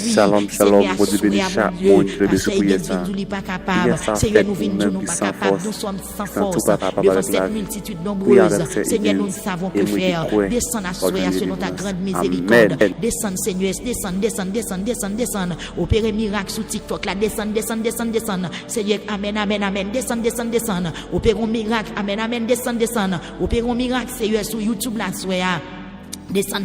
aujourd'hui. Seigneur, assoyez mon Dieu, parce que nous n'est pas capable. Seigneur, nous venons, nous pas capables, nous sommes sans force devant cette multitude nombreuse. Seigneur, nous ne savons que faire. Descends, assoyez selon ta grande miséricorde. Descends, Seigneur, descends. Opérez miracle sous TikTok, là, descends. Seigneur, amen. Descends. Opérons miracle, amen, descends. Opérons miracle, Seigneur, sur YouTube, là, soya. Descend.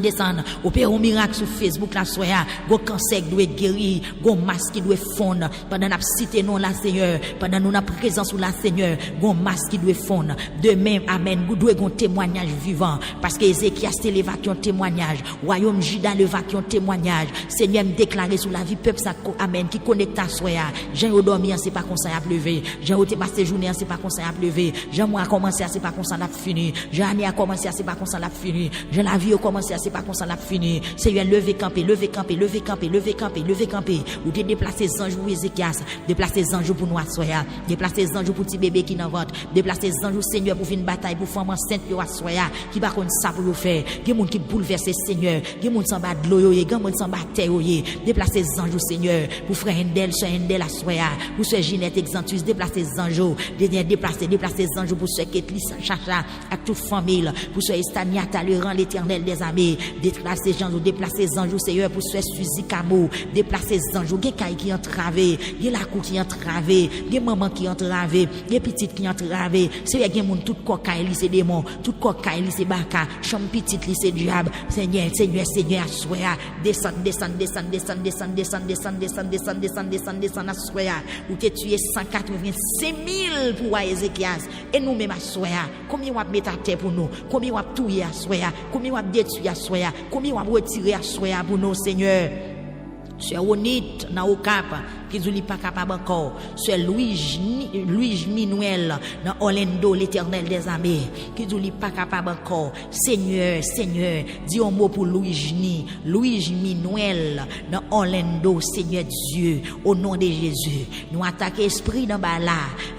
Opérons miracle sur Facebook la soya. Go cancer doit guérir, go masque qui doit fondre. Pendant n'a cité non la Seigneur, pendant nous n'a présence sous la Seigneur, go masque qui doit fondre. De même, amen, vous doit un témoignage vivant parce que Ézéchias c'est l'évacuation témoignage, royaume Juda l'évacuation témoignage. Seigneur me déclarer sur la vie peuple ça amen qui connecte à soya. Jean au dormir c'est pas comme ça a pleuvé. Jean au passé journée c'est pas comme ça a pleuvé. Jean moi a commencé c'est pas comme ça l'a fini. Jean année a commencé c'est pas comme ça l'a fini. Jean la vie commencer c'est pas comme ça l'a fini. Seigneur lever camper. Ou te déplacer anges pour Ézéchias, déplacer anges pour nous soya, déplacer anges pour petit bébé qui dans ventre, déplacer anges Seigneur pour une bataille pour femme enceinte yo soya, qui pas connait ça pour faire. Gen monde qui bouleverser Seigneur, gen monde sans bas de l'eau yo, gen monde sans bas terre yo, déplacer anges Seigneur pour frère Endel, soeur Endel à soya, pour soeur Ginette Exantus, déplacer anges, déplacer anges pour soeur Ketli Chacha, à toute famille, pour soeur Estania Talleyrand l'Éternel des armées, déplacer anges Seigneur pour soeur Suzy Camo, déplacer anges, gen kay qui entravé, gen la cou qui entravé, gen maman qui entravé, gen petite qui entravé, Seigneur gen moun tout cocaille li c'est démon, tout cocaille li c'est baka, chambre petite li c'est diable. Seigneur assoya, descend assoya, ou te tué 185 000 pour Ézéchias et nous même assoya, combien on mettre à terre pour nous, combien on tuer assoya, combien on détruire assoya, combien on retirer assoya pour nous Seigneur. Sœur Onit dans au cap qui nous pas capable encore. Sœur Louis Minuel dans Orlando l'Éternel des armées qui nous pas capable encore. Seigneur, dis un mot pour Louis Minuel dans Orlando, Seigneur Dieu, au nom de Jésus. Nous attaquons esprit dans bala.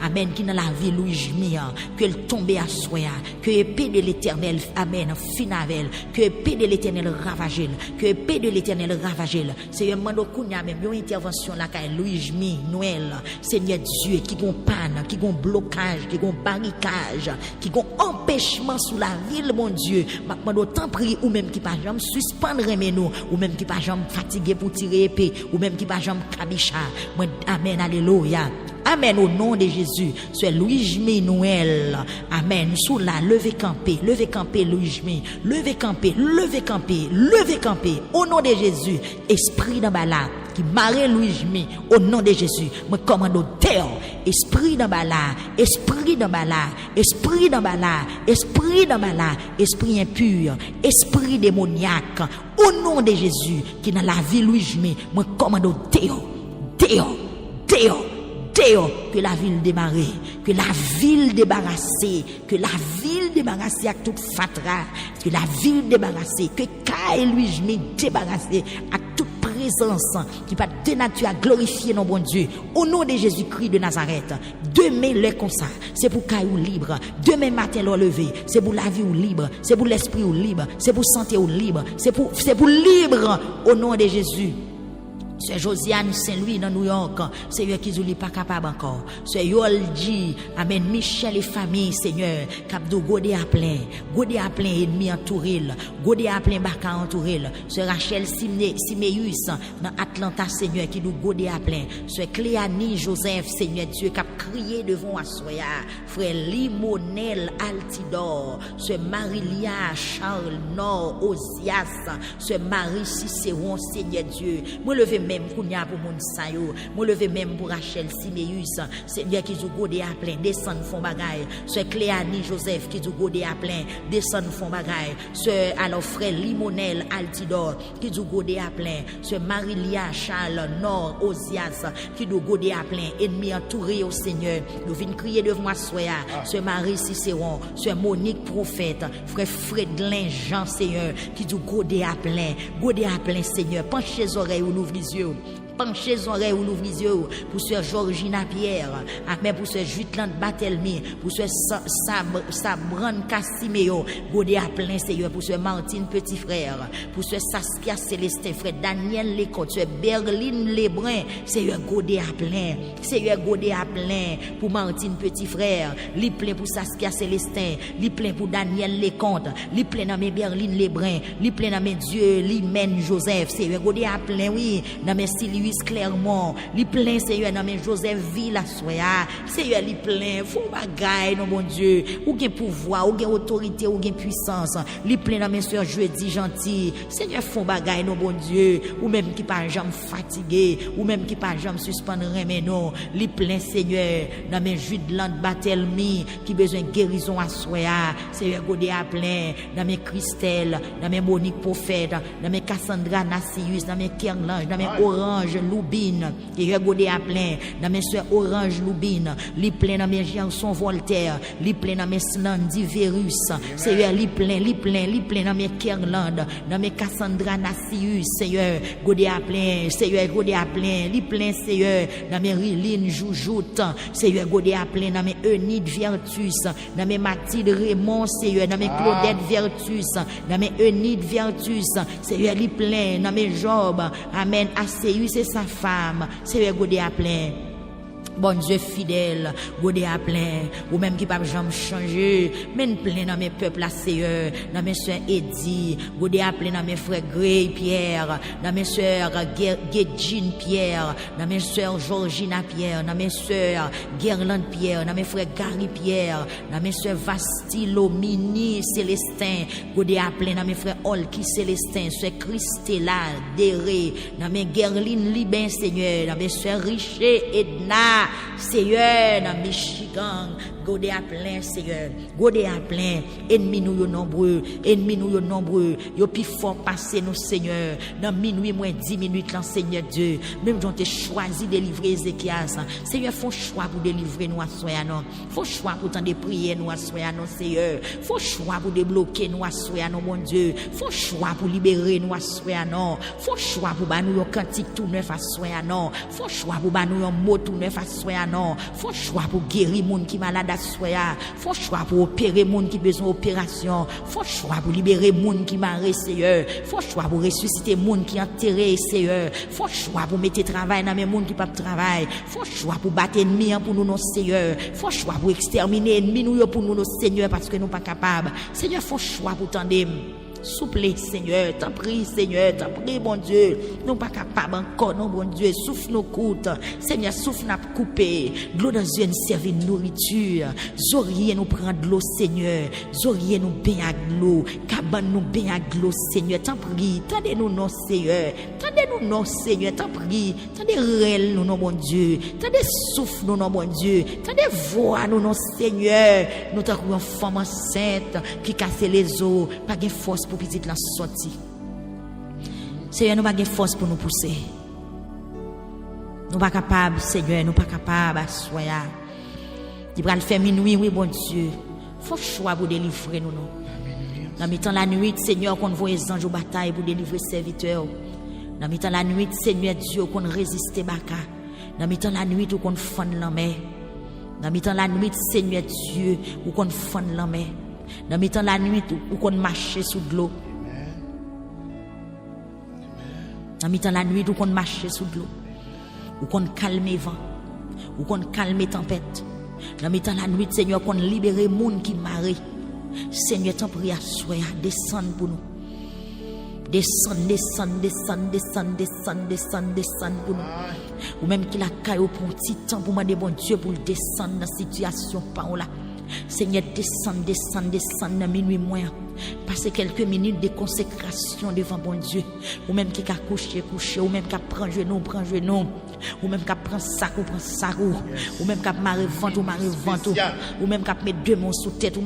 Amen qui dans la vie Louis Mia que le tombe à soi, que épée de l'Éternel amen finavel, que épée de l'Éternel ravagel, que épée de l'Éternel ravagel. Seigneur mando kounya même une intervention là kay Louis Noël, Seigneur Dieu, qui gon panne, qui gon blocage, qui gon barricage, qui gon empêchement sous la ville, mon Dieu. M'a tant prie ou même qui pas jamais suspendre nous, ou même qui pas jamais fatigué pour tirer épée, ou même qui pas jamais kabicha. Amen, alléluia. Amen au nom de Jésus. C'est Louis Noël. Amen. Sous la levez camper, Louis levez camper. Au nom de Jésus, esprit dans bala qui marre Louis au nom de Jésus. Me commande terre, esprit dans bala, esprit impur, esprit démoniaque. Au nom de Jésus qui dans la vie Louis me commande terre. Que la ville démarrée, que la ville débarrassée à toute fatra, que la ville débarrassée, que Kaï Louis débarrassé à toute présence qui va dénaturer à glorifier nos bon Dieu. Au nom de Jésus-Christ de Nazareth, demain l'heure comme ça, c'est pour Kaï ou libre, demain matin l'heure levé, c'est pour la vie ou libre, c'est pour l'esprit ou libre, c'est pour santé ou libre, c'est pour libre au nom de Jésus. C'est Josiane Saint-Louis dans New York, Seigneur qui nous pas capable encore. C'est Yolji, amen, Michel et famille, Seigneur, Capdo Godé à plein ennemi entouré, Godé à plein baka entouré. C'est Rachel Simeus dans Atlanta, Seigneur qui nous Godé à plein. C'est Cléanie Joseph, Seigneur Dieu qui a crié devant Assoya, frère Limonel Altidor, c'est Marilia Charles Nord Osias, c'est Marie Cicéron, Seigneur Dieu. Moi lever même pour mon sayo, moi lever même pour Rachel Simeus, Seigneur qui nous godé à plein, descend fond bagaille, c'est Cléanie Joseph qui nous godé à plein, descend fond bagaille, c'est alors frère Limonel Altidor qui nous godé à plein, c'est Marilia Charles Nord Osias qui nous godé à plein, ennemi entouré au Seigneur, nous venons crier devant moi soya, c'est Marie Cicéron, c'est Monique prophète, frère Fredlin Jean Seigneur qui nous godé à plein Seigneur, penchez les oreilles ou ouvre les yeux. pencher les oreilles ou l'ouvrir les yeux pour sœur Georgina Pierre, amen, pour sœur Jutland Batelmi, pour sœur Sabran Cassimeo, godé à plein Seigneur, pour sœur Martine Petit Frère, pour sœur Saskia Célestin Frère, Daniel Lecote, sœur Berline Lebrun, Seigneur godé à plein, Seigneur godé à plein, pour Martine Petit Frère, li plein pour Saskia Célestin, li plein pour Daniel Lecote, li plein dans mes Berline Lebrun, li plein dans mes Dieu, li men Joseph, Seigneur godé à plein, oui, dans mes Sylvie Clermont, li plein Seigneur dans mes Joseph Villassoya, Seigneur li plein, faut bagaille non bon Dieu, ou gen pouvoir, ou gen autorité, ou gen puissance, li plein dans mes soeurs jeudi gentil, Seigneur faut bagaille non bon Dieu, ou même qui pas jamais fatigué, ou même qui pas jamais suspendre mais non, li plein Seigneur dans mes Jutland Batelmi qui besoin guérison à soya, Seigneur godé à plein dans mes Christelle, dans mes Monique Prophète, dans mes Cassandra Nassius, dans mes Kerlange, dans mes Orange Loubine, qui godé à plein dans mes soeurs Orange Loubine, li plein dans mes Janson Voltaire, li plein dans mes Slandi Verus, Seigneur li plein dans mes Kerland, dans mes Cassandra Nassius, Seigneur godé à plein, Seigneur godé à plein, li plein Seigneur dans mes Riline Joujoute, Seigneur godé à plein dans mes Eunide Vertus, dans mes Mathilde Raymond, Seigneur dans mes Claudette Vertus, dans mes Eunide Vertus, Seigneur li plein dans mes Job, amen, Asseus et sa femme, Seigneur godé à plein. Bon Dieu fidèle, godé à plein, ou même qui pas jamais changer, men plein dans mes peuples là, Seigneur, dans mes soeurs Eddie, godé à plein dans mes frères Gray Pierre, dans mes soeurs Gedjin Pierre, dans mes soeurs Georgina Pierre, dans mes soeurs Guerland Pierre, dans mes frères Gary Pierre, dans mes soeurs Vastilo Mini Célestin, godé à plein dans mes frères Olki Célestin, soeur Christella Déré, dans mes Gerline Libin Seigneur, dans mes soeurs Richer Edna Seigneur, dans Michigan, godé à plein, Seigneur, godé à plein, ennemis nous nombreux, yo plus fort passer nous, Seigneur, dans minuit moins 10 minutes, là, Seigneur Dieu, même j'ont choisi de délivrer Ézéchias, Seigneur, faut choix pour délivrer nous à soya, non, faut choix pour t'en prier nous à soya, non, Seigneur, faut choix pour débloquer nous à soya, non, mon Dieu, faut choix pour libérer nous à soya, non, faut choix pour ba nous un cantique tout neuf à soya, non, faut choix pour ba nous un mot tout neuf à soya, non, faut choix pour guérir moun qui malade à soya, faut choix pour opérer moun qui besoin d'opération, faut choix pour libérer moun qui marre, Seigneur, faut choix pour ressusciter moun qui enterré, Seigneur, faut choix pour mettre travail dans mes moun qui pas travail, faut choix pour battre ennemi pour nous, non, Seigneur, faut choix pour exterminer ennemi nous pour nous, non, Seigneur, parce que nous pas capables, Seigneur, faut choix pour tendre. Souple, Seigneur, t'en prie, Seigneur, t'en prie, bon Dieu, nous pas capables encore, non, bon Dieu, souffle nos côtes, Seigneur, souffle n'a coupé, de l'eau dans les yeux nous servir de nourriture, Zorier nous prend de l'eau, Seigneur, Zorier nous baigne à l'eau, cabane nous baigne à l'eau, Seigneur, t'en prie, tendez-nous, non, Seigneur, tendez-nous, non, Seigneur, t'en prie, tendez réel nous, non, bon Dieu, tendez souffle nous, non, bon Dieu, tendez voix nous, non, Seigneur, nous t'avons une femme enceinte qui casse les os, pas de force pour petite la sortie. Seigneur, nous pas de force pour nous pousser. Nous pas capables, Seigneur, nous pas capables à soya. Tu vas le faire minuit, oui, bon Dieu. Faut choix pour délivrer nous. Dans le temps la nuit, Seigneur, qu'on voit les anges au bataille pour délivrer serviteurs. Dans le temps la nuit, Seigneur Dieu, qu'on résiste baka. Dans le temps la nuit, qu'on fend la mer. Dans le temps la nuit, Seigneur Dieu, qu'on fend la mer. Dans le temps la nuit où qu'on marche sous de l'eau. Dans le temps la nuit où qu'on marche sous de l'eau. Où qu'on calme les vents. Où qu'on calme les tempêtes. Dans le temps la nuit, Seigneur, qu'on libère les gens qui marient. Seigneur, t'en prie à soi, descend pour nous. Descend pour nous. Ou même qu'il a caillou pour un petit temps pour demander bon Dieu pour descendre dans la situation par là. Seigneur, descend dans minuit moins. Passez quelques minutes de consécration devant bon Dieu. Ou même qui a couché, ou même qui a pris genou, ou même qui a pris sac, ou même qui a marre ventre, ou même qui a mis deux mains sous tête, ou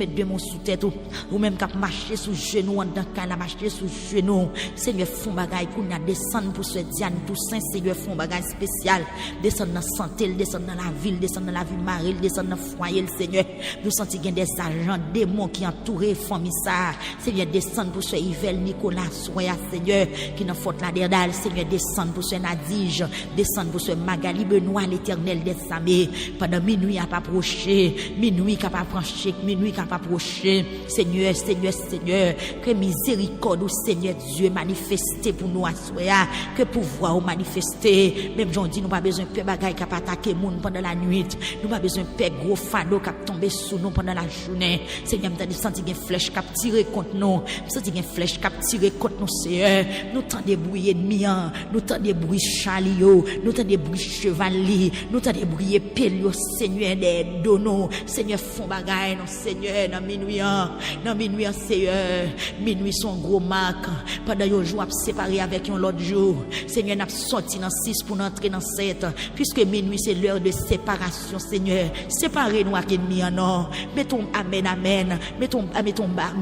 même qui a marché sous genou, en dans la marché sous genou. Seigneur, font bagaille pour nous descendre pour ce Diane Toussaint. Seigneur, font bagaille spécial. Descendre dans la santé, descendre dans la ville, descendre dans la vie mariée, descendre dans le foyer, Seigneur. Nous sentons qu'il y a des agents, démons qui entourent famille ça. Seigneur, descend pour ce Yvel Nicolas, soya, Seigneur, qui n'a faute la derdale, Seigneur, descend pour ce Nadige, descend pour ce Magali Benoît, l'Éternel des armées, pendant minuit à pas approcher, minuit qui a pas approché, minuit qui a pas approché, Seigneur, Seigneur, Seigneur, que miséricorde, Seigneur Dieu, manifester pour nous, soya, que pouvoir manifester, même j'en dis, nous pas besoin de peur bagaille qui a pas attaqué monde pendant la nuit, nous pas besoin de peur gros fado qui a tombé sous nous pendant la journée, Seigneur, nous avons senti une flèche qui a tiré contre nous, senti une flèche qui a tiré contre nous, Seigneur, nous t'en des bruits ennemis, nous t'en des bruits chalio, nous t'en des bruits chevaliers, nous t'en des bruits pelio, Seigneur, des donos, Seigneur, font bagaille, non, Seigneur, dans minuit, Seigneur, minuit son gros marque, pendant un jour, séparé avec un l'autre jour, Seigneur, n'a sorti dans 6 pour entrer dans 7, puisque minuit, c'est l'heure de séparation, Seigneur, séparez-nous avec l'ennemi, non, mettons, amen, amen, mettons,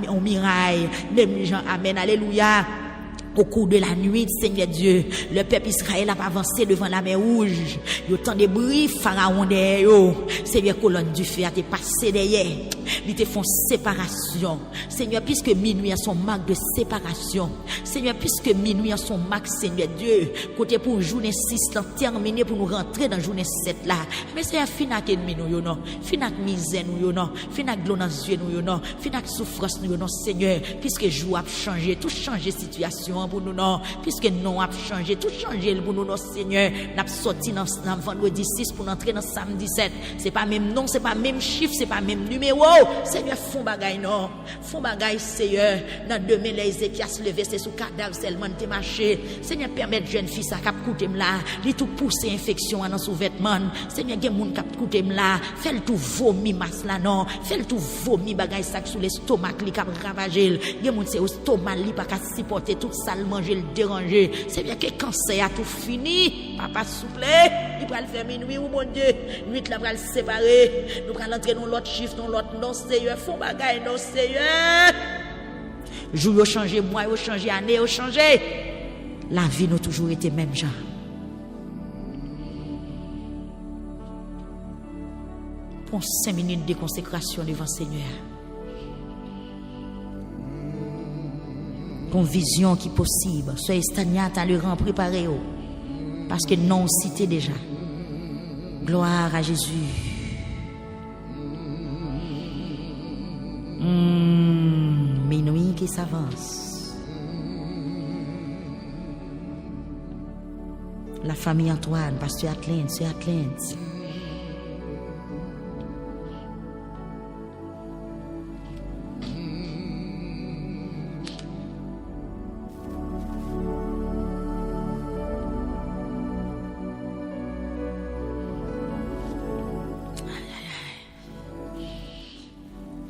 en miraille, même gens, amen, alléluia. Au cours de la nuit, Seigneur Dieu, le peuple Israël a avancé devant la mer rouge. Il y a tant de bruit, pharaon derrière. Seigneur, colonne du feu a été passé derrière. Ils te font séparation. Seigneur, puisque minuit a son marque de séparation. Seigneur, puisque minuit a son marque, Seigneur Dieu, côté pour journée 6, terminé pour nous rentrer dans journée 7 là. Mais c'est finak ennemi nous, non. Finak misère nous, non. Finak glon dans yeux nous, non. Finak souffrance nous, non, Seigneur. Puisque jour a changé, tout changé situation pour nous, non, puisque non a changé, tout changé pour nous, non, Seigneur, n'a sorti dans vendredi 6 pour entrer dans samedi 7, c'est pas même nom, c'est pas même chiffre, c'est pas même numéro, Seigneur, font bagaille, non, font bagaille, Seigneur, dans demain, les Ézéchias levé, c'est sous cadavre seulement te marcher, Seigneur, permettre jeune fille ça cap coûter là, li tout pousser infection dans sous vêtement, Seigneur, gen moun cap coûter là, fait le tout vomi masse là, non, fait le tout vomi bagaille ça sous l'estomac li cap ravager, gen moun c'est au stomac li pas supporter tout ça le manger, le déranger. C'est bien que cancer a tout fini. Papa souple, il va le faire minuit ou mon Dieu. Nuit là va le séparer. Nous allons entrer dans l'autre chiffre, dans l'autre non Seigneur. Font bagaille non Seigneur. Jour yo changé, mois yo changé, année yo changé. La vie nous toujours été même genre. Pour 5 minutes de consécration devant Seigneur. Ton vision qui est possible. Soyez stagna, t'as le rang préparé. Parce que non cité déjà. Gloire à Jésus. Minuit qui s'avance. La famille Antoine, pasteur Atlante, c'est Atlante.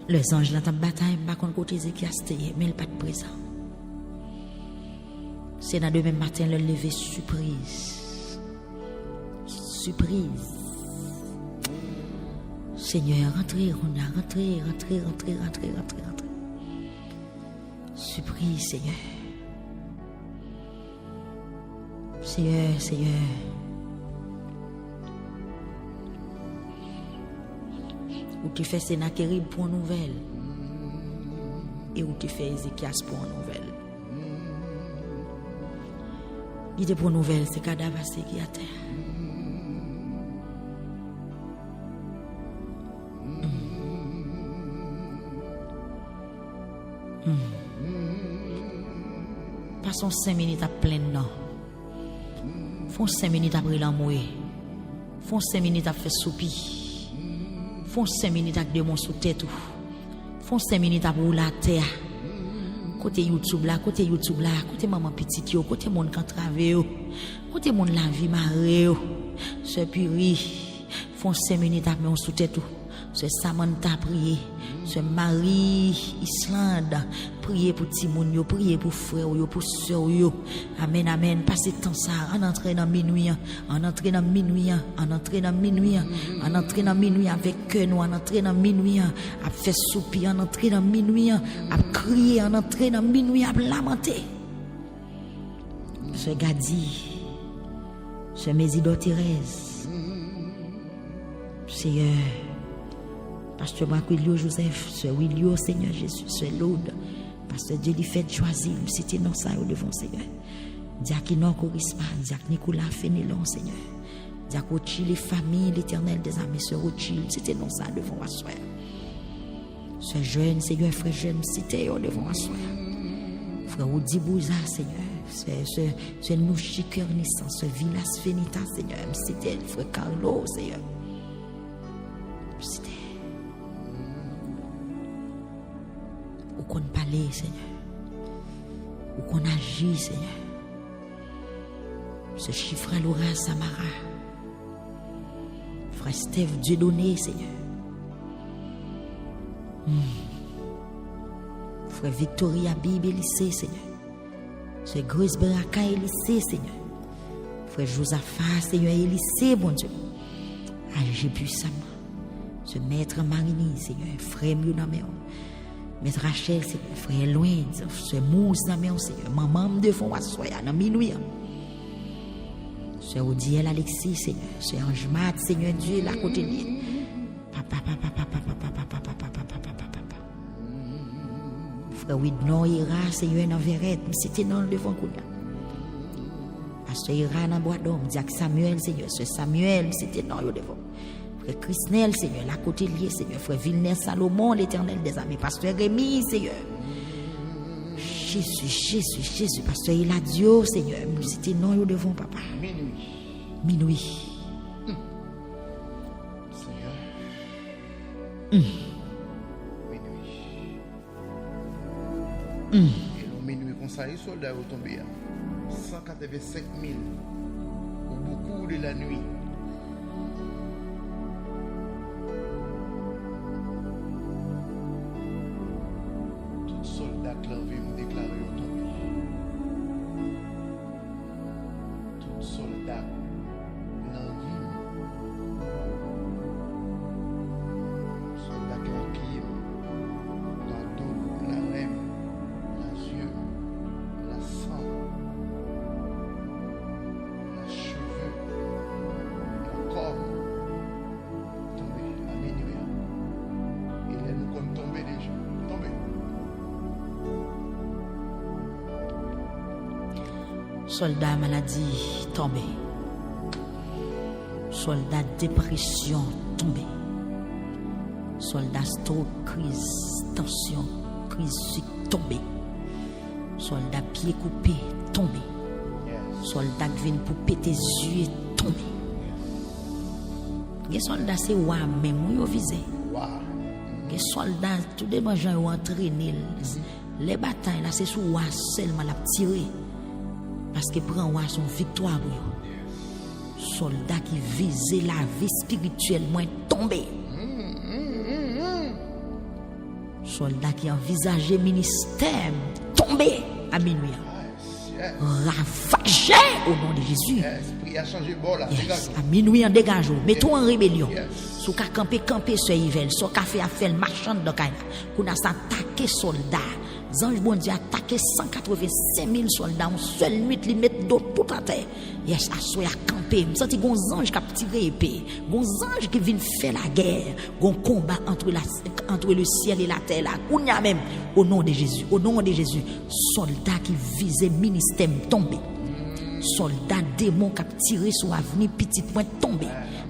Les anges dans ta bataille, pas contre côté Ézéchias, mais il pas de présent. C'est dans demain matin le lever surprise. Surprise. Seigneur, rentrez. Surprise, Seigneur. Seigneur. Ou tu fais Sénachérib pour une nouvelle. Et où tu fais Ézéchias pour une nouvelle. L'idée pour une nouvelle, c'est cadavre qui est à terre. Passons 5 minutes à plein non. Font 5 minutes après l'amour. Font 5 minutes à faire soupir. Font 5 minutes avec des mots sous tête. Font 5 minutes à rouler la terre. Côté YouTube là, côté maman petite yo, côté monde qui travaille, côté monde la vie marée. Ce puri, font 5 minutes à mettre sous tête. Ce Samantha prier, ce Marie Islande prier pour Timoun yo, prier pour frère yo, pour sœur yo. Amen, amen. Passez temps ça, en entrée dans minuit, en entrée dans minuit, en entrée dans minuit, en entrée dans minuit avec cœur nous, en entrée dans minuit, à faire soupir, en entrée dans minuit, à crier, en entrée dans minuit, à lamenter. Ce Gadi, ce Mésidor Thérèse, Seigneur. Pasteur Marc Willio Joseph, Sœur Willio, Seigneur Jésus, Sœur Laude, Pasteur Dieu lui fait choisir, c'était non ça au devant Seigneur. Diacono Corispa, Diac Nicolas Fénélon Seigneur. Diac Rothschild les familles, l'Éternel des armées, Sœur Rothschild, c'était non ça devant ma soeur. Ce jeune Seigneur, frère jeune, c'était au devant ma soeur. Frère Oudi Bouza Seigneur, ce Nouchi Kernissan, ce Vilas Fenita Seigneur, c'était frère Carlo Seigneur. C'était où qu'on parlait Seigneur, où qu'on agit Seigneur. Ce chiffre Laura Samara, frère Steve Dieudonné Seigneur. Frère Victoria Bible lycée Seigneur. Ce Grace Baraka lycée Seigneur. Frère Josaphat Seigneur lycée bon Dieu. Agis puissamment. Ce maître Marini Seigneur, frère Mionamé. Maître Rachel Seigneur, frère Loin, ce Mousse Namé Seigneur, maman de fond à soya dans minuit. Ce Odiel Alexis Seigneur, ce Ange Mat Seigneur Dieu la côté de papa. Frère Widnon Ira Seigneur dans Verette, c'était dans le devant Kounia. Pasteur Ira dans Bois d'Homme, Diac Samuel Seigneur, ce Samuel c'était dans le devant. Frère Christnel Seigneur, la côté lié Seigneur, frère Villeneuve Salomon, l'Éternel des armées, Pasteur Rémi Seigneur. Jésus, Pasteur Eladio Seigneur, c'était non le devant papa. Minuit. Seigneur. Et le minuit comme ça, les soldats ont tombé. 185 000 au beaucoup de la nuit. Tout soldat qui ont déclaré au tombé. Tout soldat soldat maladie tombé. Soldat dépression tombé. Soldat stroke, crise, tension, crise sucre tombé. Soldat pied coupé tombé. Soldat qui vient pour péter yeux tombé. Les soldats c'est wa même yo visé. Les soldats tout des gens ont entraîné. Les batailles là c'est sous wa seulement la tirer. Parce que prend wa son victoire pour eux. Soldats qui visaient la vie spirituellement tombé. Soldats qui envisageaient ministère tombé à minuit. Ravagé au nom de Jésus. À minuit en dégage. Mettons en rébellion. Sous qu'à camper ce Yvel. Sous qu'à faire marchand de Kaya. Qu'on a s'attaqué soldats. Ange bon Dieu attaqué 185 000 soldats en seule nuit, ils mettent d'autres tout à terre. Yes, à soi à camper. Je sens gon ange qui a tiré épée. Gon ange qui vient faire la guerre. Gon combat entre le ciel et la terre là. On y a même au nom de Jésus. Au nom de Jésus, soldats qui visaient ministère tombé. Soldats démons qui a tiré sur l'avenir petit point tombé.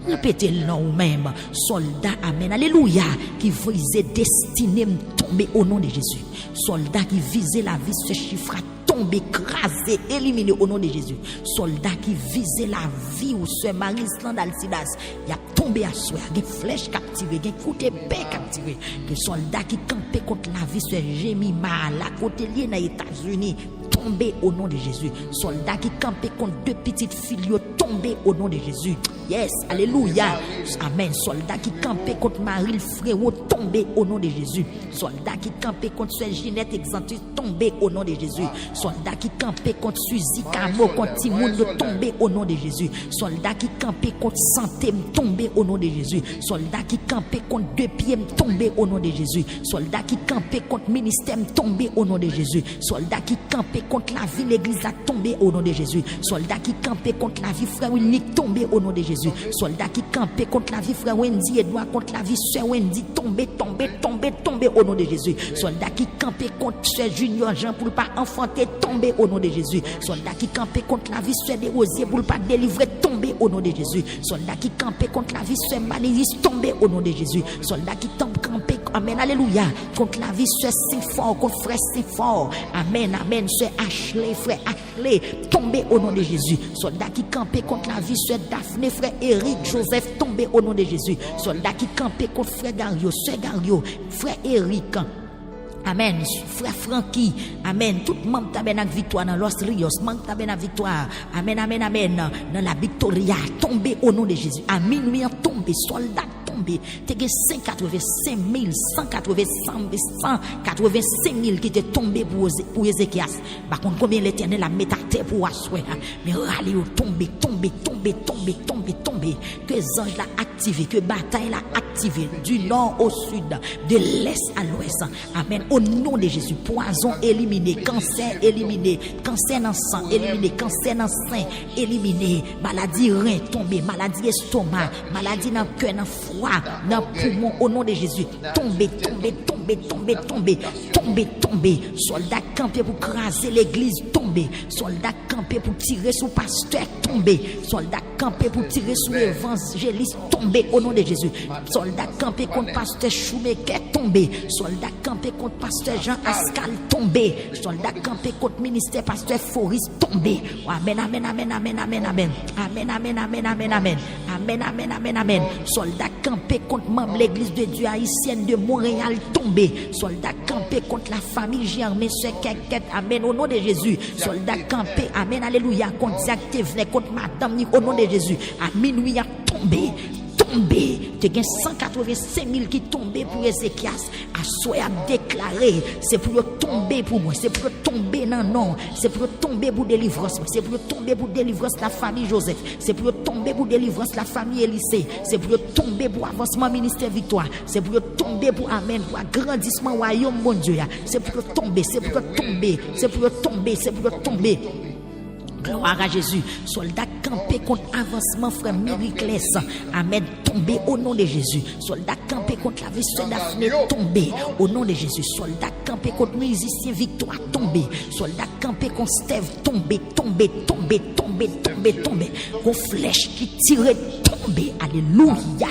Répétez le nom même. Soldats, amen, alléluia, qui visaient destiné tomber au nom de Jésus. Soldats qui visaient la vie, ce chiffre a tombé, écrasé, éliminé au nom de Jésus. Soldats qui visaient la vie ou ce Marie-Island Alcidas, il a tombé à soi, des flèches captivées, des coups d'épée captivés. Des soldats qui campaient contre la vie, ce Jemima, la côté liée dans les États-Unis. Tombé au nom de Jésus. Soldats qui campaient contre deux petites filles tombés au nom de Jésus. Yes, alléluia. Amen. Soldats qui campaient contre Marie le frérot tombé au nom de Jésus. Soldats qui campaient contre Sœur Ginette Exantus tombé au nom de Jésus. Soldats qui campaient contre Suzy Camo contre Timoun tombé au nom de Jésus. Soldats qui campaient contre Santé tombé au nom de Jésus. Soldats qui campaient contre deux pieds tombé au nom de Jésus. Soldats qui campaient contre ministère tombé au nom de Jésus. Soldats qui campaient contre la vie l'église a tombé au nom de Jésus. Soldats qui campaient contre la vie frère unique tombé au nom de Jésus. Jésus. Soldat qui campait contre la vie frère Wendy Edouard, contre la vie sœur Wendy, tomber au nom de Jésus. Soldat qui campait contre sœur Junior Jean pour pas enfanter, tomber au nom de Jésus. Soldat qui campait contre la vie sœur des Rosiers pour pas délivrer, tomber au nom de Jésus. Soldat qui campait contre la vie sœur Maléris, tomber au nom de Jésus. Soldat qui campait, amen, alléluia, contre la vie sœur Sifor, contre frère Sifor, amen, amen, sœur Ashley, frère Ashley, tomber au nom de Jésus. Soldat qui campait contre la vie sœur Daphné, frère Eric Joseph, tomber au nom de Jésus. Soldat qui campait contre frère Gario, sœur Gario, frère Eric, amen, frère Francky, amen, tout membre tabernacle victoire dans Los Rios, membre tabernacle victoire, amen, amen, amen, dans la Victoria, tomber au nom de Jésus. À minuit, tomber, soldat tombé, tu as 185 000 qui étaient tombés pour Ézéchias. Par contre, combien l'Éternel a mis à terre pour asseoir, mais râler, tomber. Que les anges l'ont activé, que bataille l'a activé du nord au sud, de l'est à l'ouest. Amen. Au nom de Jésus, poison éliminé, cancer éliminé, cancer dans le sang éliminé, cancer dans le sein éliminé, maladie rein tombé, maladie estomac, maladie dans le cœur, dans le foie, dans le poumon, au nom de Jésus. Tomber. Soldats campés pour craser l'église, tomber. Soldats campés pour tirer sur le pasteur, tomber. Soldats campés pour tirer sur l'évangéliste, tomber au nom de Jésus. Soldats campés contre pasteur Choumeke, tomber. Soldats campés contre pasteur Jean Ascal, tomber. Soldats campés contre ministère pasteur Foris, tomber. Amen. Soldats campés contre membre l'église de Dieu haïtienne de Montréal, tomber. Soldats campés contre la famille Germain, sœur Keket, amen, au nom de Jésus. Soldats campés, amen, alléluia, contre Jacques Thévenet, contre madame, au nom de Jésus. À minuit, à tomber. Tu as 185 000 qui tombent pour Ézéchias. À soi à déclarer, c'est pour tomber pour moi, c'est pour tomber dans non, c'est pour tomber pour délivrance, c'est pour tomber pour délivrance la famille Joseph, c'est pour tomber pour délivrance la famille Élysée, c'est pour tomber pour avancement ministère victoire, c'est pour tomber pour amen, pour agrandissement royaume mon Dieu, c'est pour tomber. Gloire à Jésus. Soldats campés contre avancement, frère Miriclès. Amen. Tomber au nom de Jésus. Soldats campés contre la vie de Daphné. Tomber au nom de Jésus. Soldats campés contre musicien Victoire. Tomber. Soldats campés contre Steve. Tomber. Con flèche qui tirait. Tomber. Alléluia.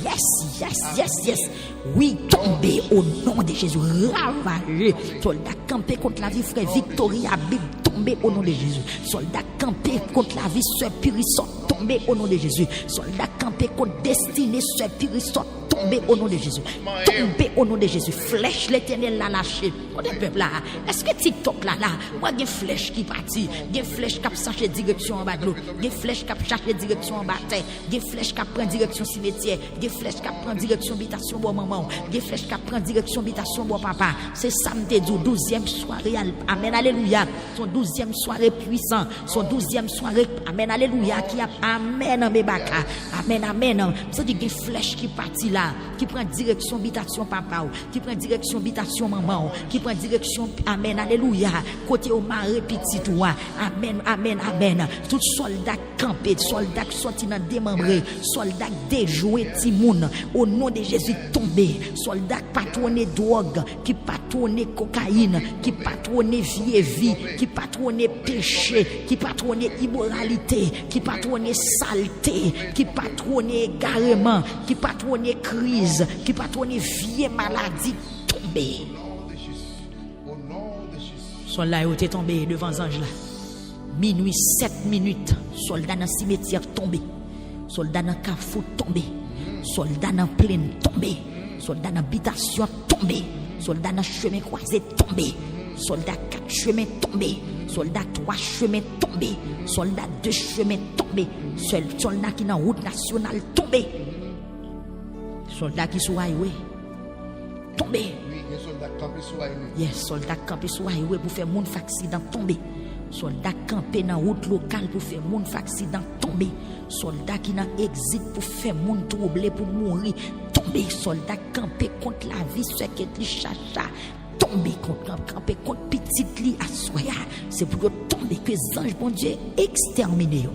Yes. Oui, tomber au nom de Jésus. Ravaler. Soldats campés contre la vie, frère Victoria Bib. Tomber au nom de Jésus. Soldats campés contre la vie, sœur Purissot, tomber au nom de Jésus. Soldats campés contre destinée, sœur Purissot, tomber au nom de Jésus. Tomber au nom de Jésus. Flèche l'Éternel l'a lâché. On est peuple là. Est-ce que TikTok là, moi j'ai flèche qui partit, j'ai flèche qui cherche direction en bas de l'eau, j'ai flèche qui cherche direction en bas de terre, j'ai flèche qui prend direction cimetière, j'ai flèche qui prend direction habitation bon maman, j'ai flèche qui prend direction habitation bon papa. C'est samedi 12e soirée. Amen, alléluia. Son 12e soirée puissant, son 12e soirée, amen, alléluia, qui a, amen, mbebaka, amen. Ça dit que flèche qui partit là, qui prend direction habitation papa, qui prend direction habitation maman, qui prend direction, amen, alléluia, côté au mari petit toi, amen. Tout soldat campé, soldat sorti dans démembré, soldat déjoué timoun, au nom de Jésus tombé, soldat patronné drogue, qui patronné cocaïne, qui patronné vie, qui patronné péché, qui patronné immoralité, qui patronné saleté, qui patronné égarement, qui patronné crise, qui patronné vieille maladie tombé. Soldat est tombé devant ange là. Minuit 7 minutes, soldat dans cimetière tombé, soldat dans carrefour tombé, soldat dans plaine tombé, soldat dans habitation tombé, soldat dans chemin croisé tombé, soldat 4 chemins tombé, soldat 3 chemins tombé, soldat 2 chemins tombé, seul soldat qui dans route nationale tombé, soldat qui sur highway tombé. Yes, soldat campé sur highway pour faire moun accident tombé. Soldat campé dans route locale pour faire moun accident tombé. Soldat qui dans exit pour faire moun troublé pour mourir tombé. Soldat campé contre la vie secrète li chacha tombé campé contre petite li assoya. C'est pour tomber que les anges bon Dieu exterminés.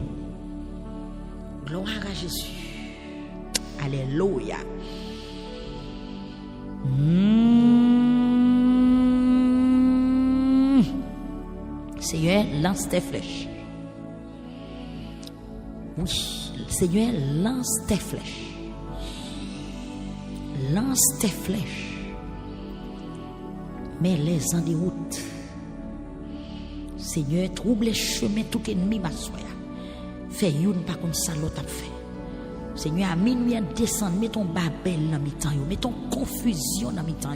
Gloire à Jésus. Alléluia. Seigneur, lance tes flèches. Oui, Seigneur, lance tes flèches. Lance tes flèches. Mets-les en déroute. Seigneur, trouble les chemins tout ennemi, ma soeur. Fais une par contre ça l'autre a fait. Seigneur, à minuit, descend, mets ton babel dans mi-temps, mets ton confusion dans mi-temps,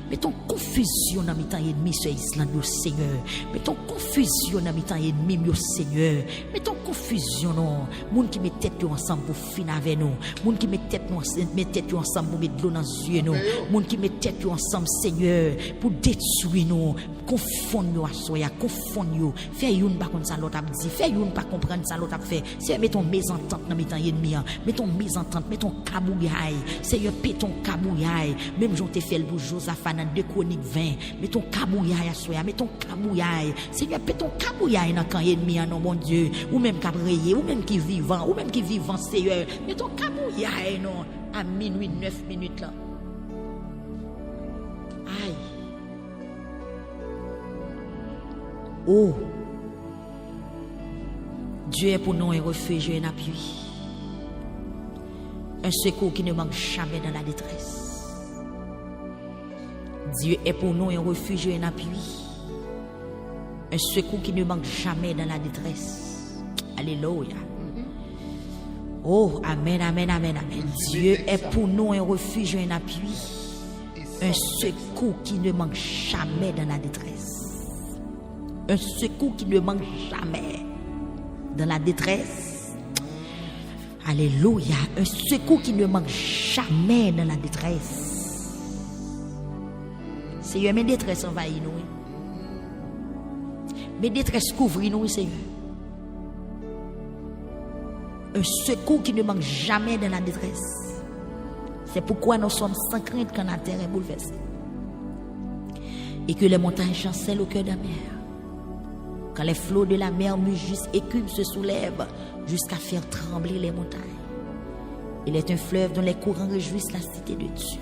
mets ton confusion dans mi-temps ennemi sur Islande, Seigneur. Mets ton confusion dans mi-temps ennemi, Seigneur. Mets ton confusion, non. Moun qui met tête ensemble pour finir avec nous. Moun qui met tête ensemble pour mettre de l'eau dans les yeux, nous. Moun qui met tête ensemble, Seigneur, pour détruire nous. Confondre nous à soi, confondre nous. Fais une par contre ça l'autre a dit, fais une par comprendre ça l'autre a fait. C'est mets ton mésentente dans mi-temps ennemi. Mets ton mésentente, mets ton kabouyaï. Seigneur, paie ton kabouyaï. Même j'en t'ai fait le pour Josaphat dans 2 Chroniques 20. Mets ton kabouyaï à soi, mets ton kabouyaï. Seigneur, paie ton kabouyaï dans quand ennemi, non, mon Dieu. Ou même cabrayé, ou même qui vivant, Seigneur. Mets ton kabouyaï, non, à minuit 9 minutes là. Aïe. Oh. Dieu est pour nous un refuge et un appui. Un secours qui ne manque jamais dans la détresse. Dieu est pour nous un refuge et un appui. Un secours qui ne manque jamais dans la détresse. Alléluia. Oh, amen, amen, amen, amen. Dieu est pour nous un refuge et un appui. Un secours qui ne manque jamais dans la détresse. Un secours qui ne manque jamais dans la détresse. Alléluia. Un secours qui ne manque jamais dans la détresse. Seigneur, mes détresses envahissent nous. Mes détresses couvrent nous, Seigneur. Un secours qui ne manque jamais dans la détresse. C'est pourquoi nous sommes sans crainte quand la terre est bouleversée. Et que les montagnes chancellent au cœur de la mer. Quand les flots de la mer mugissent, écume se soulèvent jusqu'à faire trembler les montagnes. Il est un fleuve dont les courants réjouissent la cité de Dieu,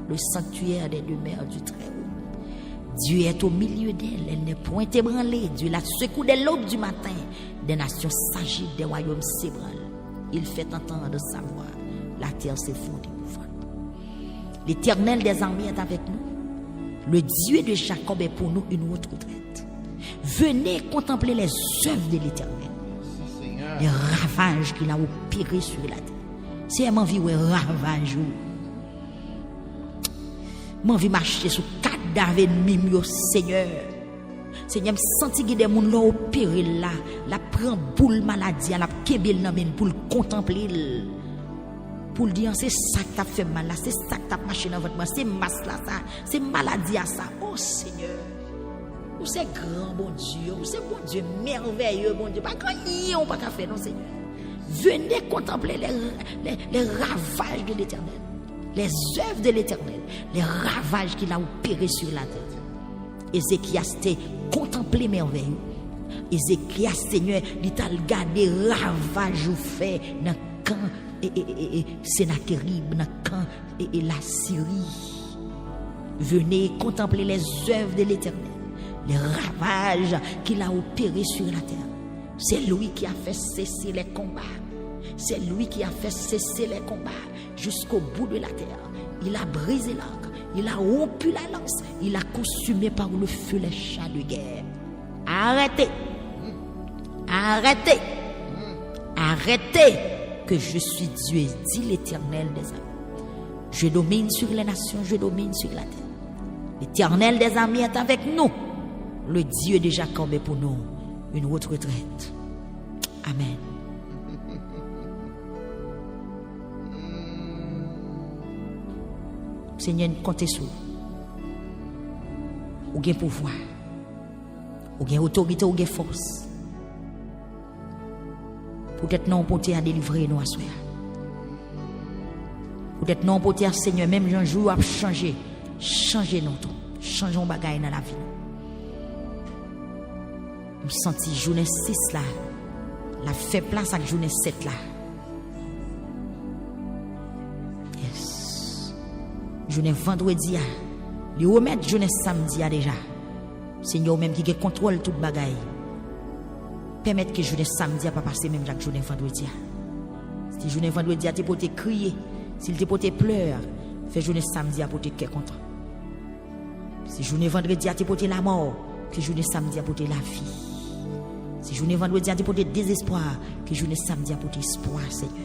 le sanctuaire des demeures du Très-Haut. Dieu est au milieu d'elle, elle n'est point ébranlée. Dieu la secoue dès l'aube du matin. Des nations s'agitent, des royaumes s'ébranlent. Il fait entendre sa voix, la terre s'effondre épouvante. L'Éternel des armées est avec nous. Le Dieu de Jacob est pour nous une haute retraite. Venez contempler les œuvres de l'Éternel, les ravages qu'il a opérés sur la terre. Si elle m'envie ouais ravage, m'envie marcher sur cadavre ennemi, Seigneur. Seigneur, me senti que des gens l'ont opéré là, la prend boule maladie, la kebel nan men pour le contempler, pour le dire c'est ça qui t'a fait mal là, c'est ça qui t'a marché dans votre main, c'est masse là ça, c'est maladie à ça. Oh Seigneur. Ou c'est grand, bon Dieu. Ou c'est bon Dieu merveilleux, bon Dieu. Pas grand on pas qu'à faire, non, Seigneur. Venez contempler les ravages de l'Éternel. Les œuvres de l'Éternel. Les ravages qu'il a opérés sur la terre. Ézéchias t'a contemplé merveilleux. Ézéchias, Seigneur, il t'a regardé ravages ou fait dans le camp et Sénachérib, dans le camp et la Syrie. Venez contempler les œuvres de l'Éternel. Les ravages qu'il a opérés sur la terre. C'est lui qui a fait cesser les combats. C'est lui qui a fait cesser les combats jusqu'au bout de la terre. Il a brisé l'arc, il a rompu la lance, il a consumé par le feu les chars de guerre. Arrêtez, arrêtez, arrêtez, que je suis Dieu, dit l'Éternel des armées. Je domine sur les nations, je domine sur la terre. L'Éternel des armées est avec nous. Le Dieu de Jacob est pour nous une haute retraite. Amen. Seigneur, comptez sur vous. Vous avez pouvoir. Vous avez autorité, vous avez force. Peut-être non porter à délivrer nous à soi. Peut-être non porter à Seigneur, même un jour à changer. Changer notre temps. Changeons bagaille dans la vie. Je sens journée 6 là. La fait place à journée 7 là. journée vendredi, il remettre journée samedi déjà. Seigneur même qui contrôle toute bagaille. Permettre que journée samedi pas passer même chaque journée vendredi. Si journée vendredi tu peux te crier, s'il te peut te pleurer, fais journée samedi pour te cœur content. Si journée vendredi tu peux te la mort, que journée samedi pour te la vie. Si journée vendredi tu peux te désespoir, que journée samedi pour te espoir, Seigneur.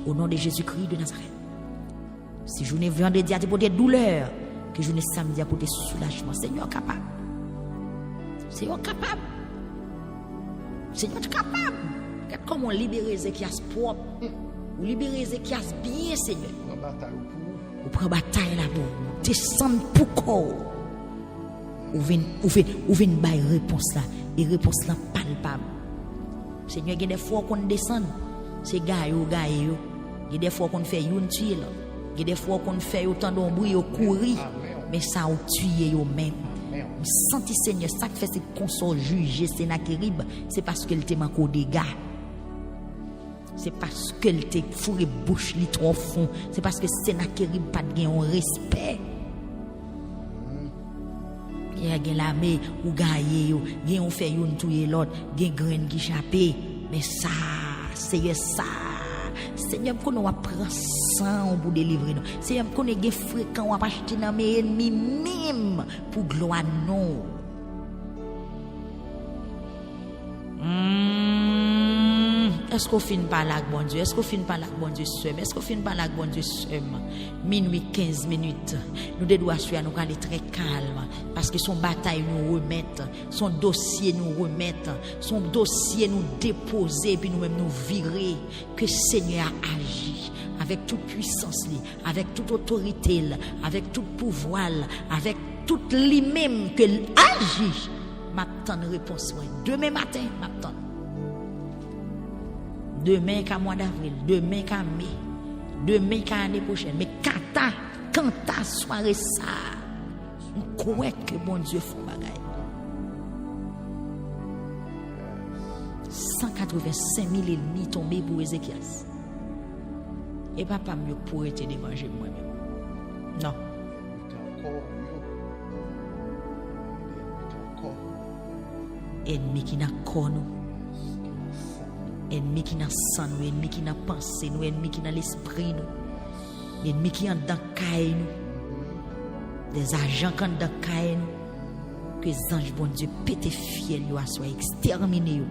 Au nom de Jésus-Christ de Nazareth. Si journée vendredi tu peux te douleur, que journée samedi pour te soulagement, Seigneur capable. Seigneur capable. Seigneur capable. Regarde comment libérer Ézéchias propre. Ou libérer Ézéchias bien, Seigneur. Ou prend bataille là-bas. Descendre pour corps. Ou vient bailler réponse là. Et réponse là palpable. Seigneur, il y a des fois qu'on descend. C'est gaillot. Il y a des fois qu'on fait une tuile. Il y a des fois qu'on fait autant d'ombre et courir. Mais ça a tué eux-mêmes. Je sens, Seigneur, ça fait ces consort juger Sénachérib, c'est parce qu'elle te manque au dégât. C'est parce qu'elle te fourré bouche li trop fond. C'est parce que Sénachérib pas de un respect. Il y a l'armée ou gaillé, il y a on fait une touye l'autre, il y a graine qui échappé. Mais ça, c'est ça. Seigneur, qu'on va prendre sang pour délivrer nous. Seigneur, qu'on est fréquent, on va acheter dans mes ennemis même pour gloire non. Est-ce qu'on finit par là, bon Dieu? Est-ce qu'on finit par là, bon Dieu, seul? Est-ce qu'on finit par là, bon Dieu, seul? Minuit 15 minutes. Nous devons assurer nous aller très calme. Parce que son bataille nous remettre, son dossier nous remettre, son dossier nous déposer, puis nous-mêmes nous virer. Que Seigneur agit avec toute puissance, avec toute autorité, avec tout pouvoir, avec toute lui-même que agit. M'attend réponse. Demain matin, m'attend. Demain qu'à mois d'avril, demain qu'à mai, demain qu'à l'année prochaine. Mais quand ta soirée ça, on croit que bon Dieu fait bagaille. 185 000 ennemis tombés pour Ézéchias. Et papa mieux pour être d'évangile moi-même. Non. Ennemi qui n'a corps nous. Ennemi qui n'a sang nous, ennemi qui n'a pensée nous, ennemi qui n'a l'esprit nous, ennemi qui en dans caille nous, des agents qui en dans caille nous, que les anges bon Dieu pété fiel yo soit exterminé yo.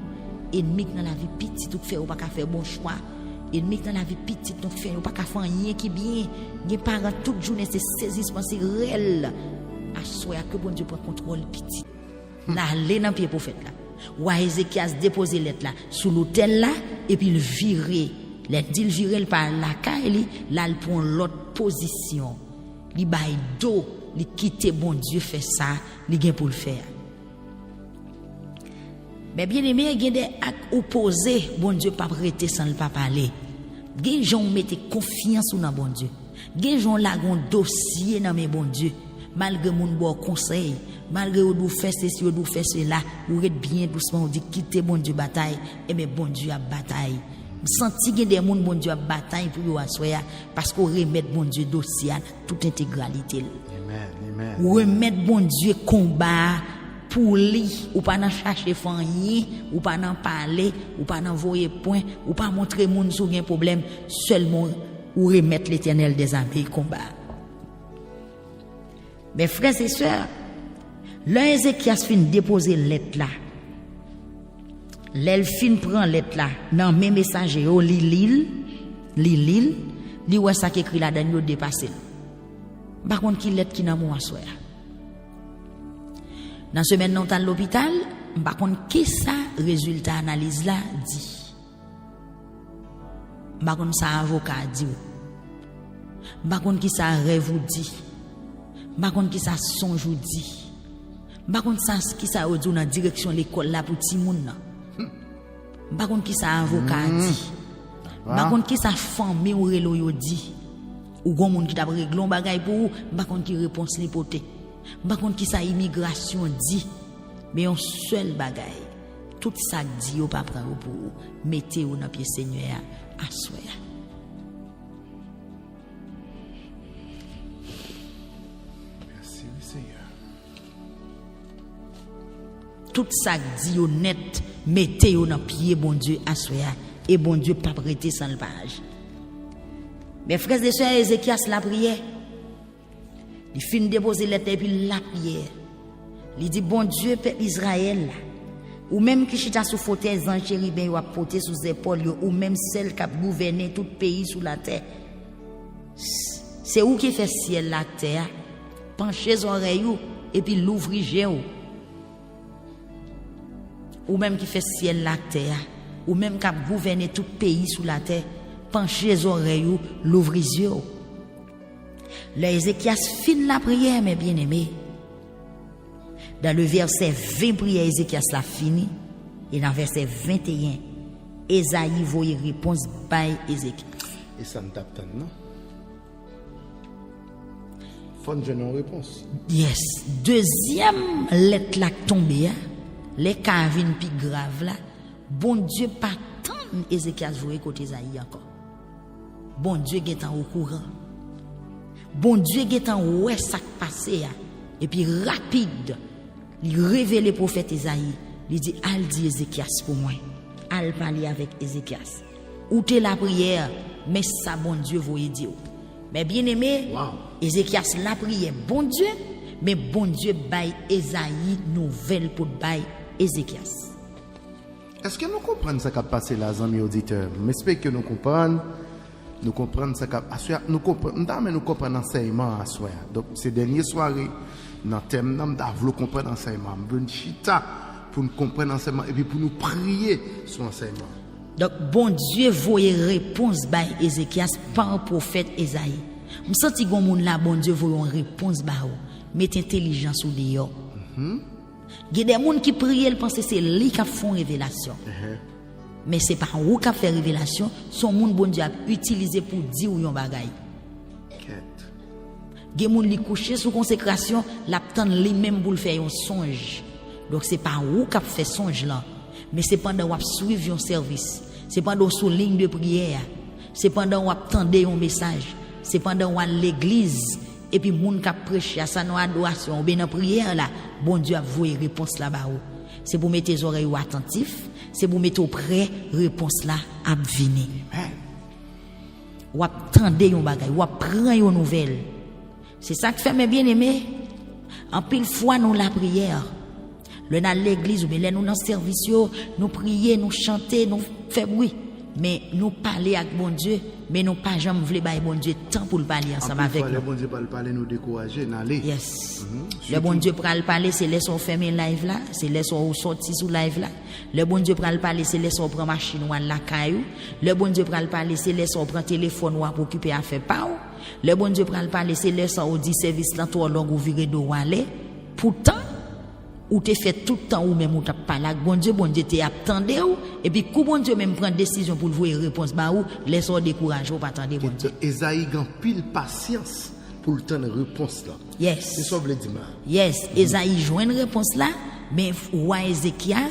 Ennemi qui dans la vie petite tout fait ou pas faire bon choix, ennemi qui dans la vie petite tout fait ou pas faire rien qui bien, les parents toute journée c'est saisissement c'est réel. À soit que bon Dieu prend contrôle petit. Là aller dans pied prophète là. Ou Ézéchias déposer lettre là sous l'autel là et puis il virer il virer par la caille là il prend l'autre position il bail dos il quitter bon Dieu fait ça il gain pour le faire. Mais bien aimé il y a des actes opposés bon Dieu pas prêter sans le pas parler. Gen gens mettre confiance dans bon Dieu. Gen gens là gon dossier dans mes bon Dieu. Malgré mon bon conseil, malgré ou faire ceci ou faire cela, ou être bien doucement, on dit quitter bon Dieu bataille, et mais bon Dieu a bataille. Senti que des gens bon Dieu a bataille pour vous asseoir parce qu'on remet bon Dieu dossier à toute intégralité. Amen. Ou remettre bon Dieu combat pour lui, ou pas n'en chercher rien, ou pas n'en parler, ou pas n'en voyer point, ou pas montrer moun sou gen problème, seulement ou remettre l'Éternel des armées combat. Mes frères et sœurs, l'Ézéchias fin déposer lettre là. L'elle fin prend lettre là. Dans mes messagers, li ouais ça qui écrit là-dedans, yo dépassé. Par contre, qui lettre qui dans mon assoir. Dans semaine non à l'hôpital, par contre, qui ça résultat analyse là dit. Par contre, ça avocat dit. Par contre, qui ça rêve vous dit. Par contre qui ça songe ou dit. Par contre ça qui ça ou dit dans direction l'école là pour ti moun nan. Par contre qui ça avocat dit. Par contre qui ça famille ou relo yo dit. Ou gon moun qui t'a réglé bagay pour ou, par contre qui réponse li poté. Par contre qui ça immigration dit. Mais un seul bagay. Tout ça dit ou pas prendre pour ou, mettez ou dans pied Seigneur à soir. tout ça dit honnête, mettez yo dans pied bon Dieu assoya et bon Dieu pas prêter sans le page. Mes frères et sœurs, Ézéchias la prière. Il finit déposer lettre et puis la prière. Il dit bon Dieu peuple Israël ou même qui chita sous fauteuil en chérubin ou a porté sous épaules ou même celle qui a gouverné tout pays sous la terre. C'est où qui fait ciel la terre, penchez les oreilles et puis l'ouvrir ou même qui fait ciel la terre ou même qui a gouverné tout pays sous la terre, penchez les oreilles, l'ouvrir les yeux. Le Ézéchias finit la prière, mes bien-aimés. Dans le verset 20, prière Ézéchias l'a fini. Et dans le verset 21, Esaïe voyait réponse par Ézéchias. Et ça ne tape pas, non? Faut que j'ai une réponse. Yes. Deuxième lettre là tombée, les carvines plus grave là. Bon Dieu pas tant Ézéchias voyait côté Esaïe encore. Bon Dieu est au courant. Bon Dieu est en ouais ça qui passé et puis rapide il révèle le prophète Esaïe. Il dit al dit Ézéchias pour moi, al parler avec Ézéchias ou t'es la prière mais ça bon Dieu voyait dire. Mais bien aimé, Ézéchias la prière bon Dieu mais bon Dieu bail Esaïe nouvelle pour bail Ézéchias. Est-ce que nous comprenons ce qui a passé là, amis auditeurs? J'espère que nous comprenons. Nous comprenons ce qu'a nous comprenons l'enseignement à soi. Donc ces dernières soirées dans le thème nous devons comprendre l'enseignement. Bonne chita pour nous comprendre l'enseignement et puis pour nous prier sur l'enseignement. Donc bon Dieu voyait réponse par Ézéchias par le prophète Esaïe. Je sens que monde là bon Dieu voyait une réponse par mettre intelligence ou dehors. Il y a des gens qui prient, ils pensent que c'est lui qui font révélation. Mais ce n'est pas où qui fait révélation, son monde bon Dieu a utilisé pour dire où yon bagay. Il y a des gens qui couchent sous consécration, l'attend lui-même pour le faire un songe. Donc ce n'est pas où qui fait songe là, mais c'est pendant qu'on suivre un service, c'est pendant sous ligne de prière, c'est pendant qu'on attendait un message, c'est pendant qu'on à l'église et puis moun qui prêche à sa adoration ou bien dans prière là, bon Dieu a voué réponse là-bas. C'est pour mettre les oreilles attentifs. C'est pour mettre au près réponse là à venir. Ou attendez yon bagay, ou prendre yon nouvelle. C'est ça qui fait mes bien-aimés. En pile fois nous la prière. Le dans l'église ou bien nous dans service, nous prier, nous chanter, nous faire bruit. Mais nous parler avec bon Dieu, mais nous pas jamais voulu bailler bon Dieu temps pour le parler ensemble avec nous. Le bon Dieu pas parler nous décourager n'aller. Yes. Le bon Dieu pour le parler c'est laisser on fermer live là, c'est laisser on sortir sous live là. Le bon Dieu pour le parler c'est laisser on prendre machine ou la caillou. Le bon Dieu pour le parler c'est laisser on prendre téléphone ou pour occuper affaire pas. Le bon Dieu pour le parler c'est laisser on dit service là toi longue ou virer do aller. Pourtant ou te fait tout le temps ou même ou t'a parlé avec bon Dieu t'es attendé ou et puis coup bon Dieu même prend décision pour voir réponse ba ou laisse-on décourager ou pas attendre bon Dieu. Esaïe gagne pile patience pour le temps de réponse là. Yes. C'est ça veut dire. Yes, Esaïe joint une réponse là mais roi Ézéchias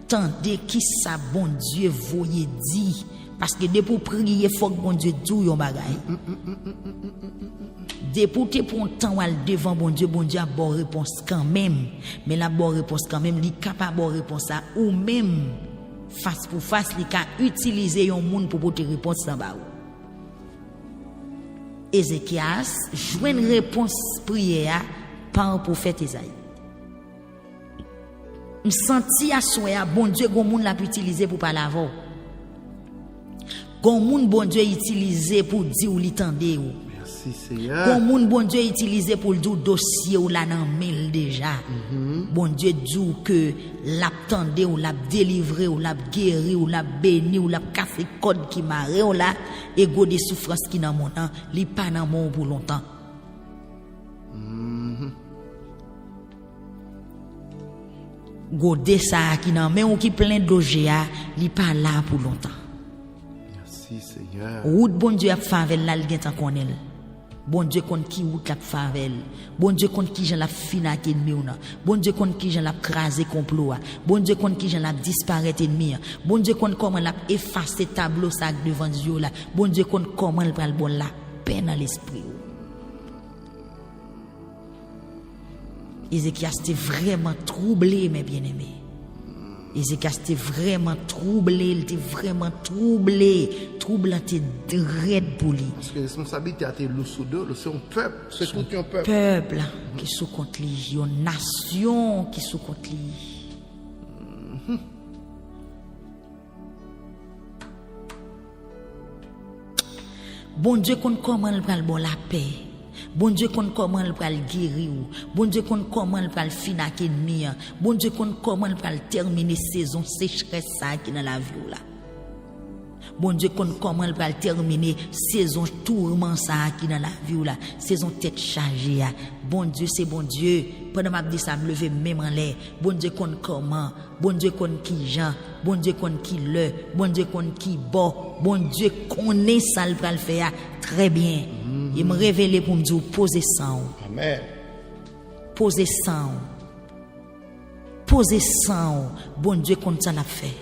tendez qui ça bon Dieu voyait dit parce que depuis pour prier faut que bon Dieu dise yon bagay. Député pour un temps devant bon Dieu a bonne réponse quand même. Mais la bonne réponse quand même, il est capable de réponse ça ou même face pour face, il a utilisé un monde pour porter réponse en bas. Ézéchias joue une réponse prière par le prophète Esaïe. Je senti à soi bon Dieu gon monde l'a utilisé pour parler avant. Gon monde bon Dieu utilisé pour dire ou l'entendre ou. Bon moun bon Dieu utilisé pour le dossier ou la nan mail déjà. Bon Dieu dit que l'attendé ou l'a délivré ou l'a guéri ou l'a béni ou l'a cassé code qui marre ou là et go des souffrances qui dans mon temps, li pas nan mon pour longtemps. Go de ça qui nan mais ou qui plein d'ogéa, li pas là pour longtemps. Merci Seigneur. Ou bon Dieu a favel là, il gen tan connaît. Bon Dieu compte qui ou la favel. Bon Dieu compte qui j'en la fina qui ennemi ou non. Bon Dieu compte qui j'en la crasé complot. Bon Dieu compte qui j'en la disparaître ennemi. Bon Dieu compte comment la effacer tableau ça devant Dieu là. Bon Dieu compte comment il prend bon la paix dans l'esprit. Ézéchias était vraiment troublé, mes bien-aimés. Ézéchias était vraiment troublé, il était vraiment troublé. Troublant était raide pour lui. Parce que la responsabilité a été le sous deux, c'est un peuple, c'est tout un peuple. Peuple qui sous contre lui, une nation qui sous contre lui. Bon Dieu, comment il va le bon la paix. Bon Dieu, comment il va le guérir. Bon Dieu, comment il va le finir avec l'ennemi. Bon Dieu, comment il va le terminer saison sécheresse qui dans la vie là. Bon Dieu, comment il va le terminer saison tourment ça qui dans la vie là. Saison tête chargée. Bon Dieu, c'est bon Dieu. Pendant m'a dit ça me lever même en l'air. Bon Dieu, comment. Bon Dieu, qui Jean. Bon Dieu, qui le. Bon Dieu, qui bon. Bon Dieu, connaît ça il va le faire très bien. Il me révélé pour me dire posez ça. Amen. Posez ça. Posez ça. Bon Dieu, qu'on ça l'a fait.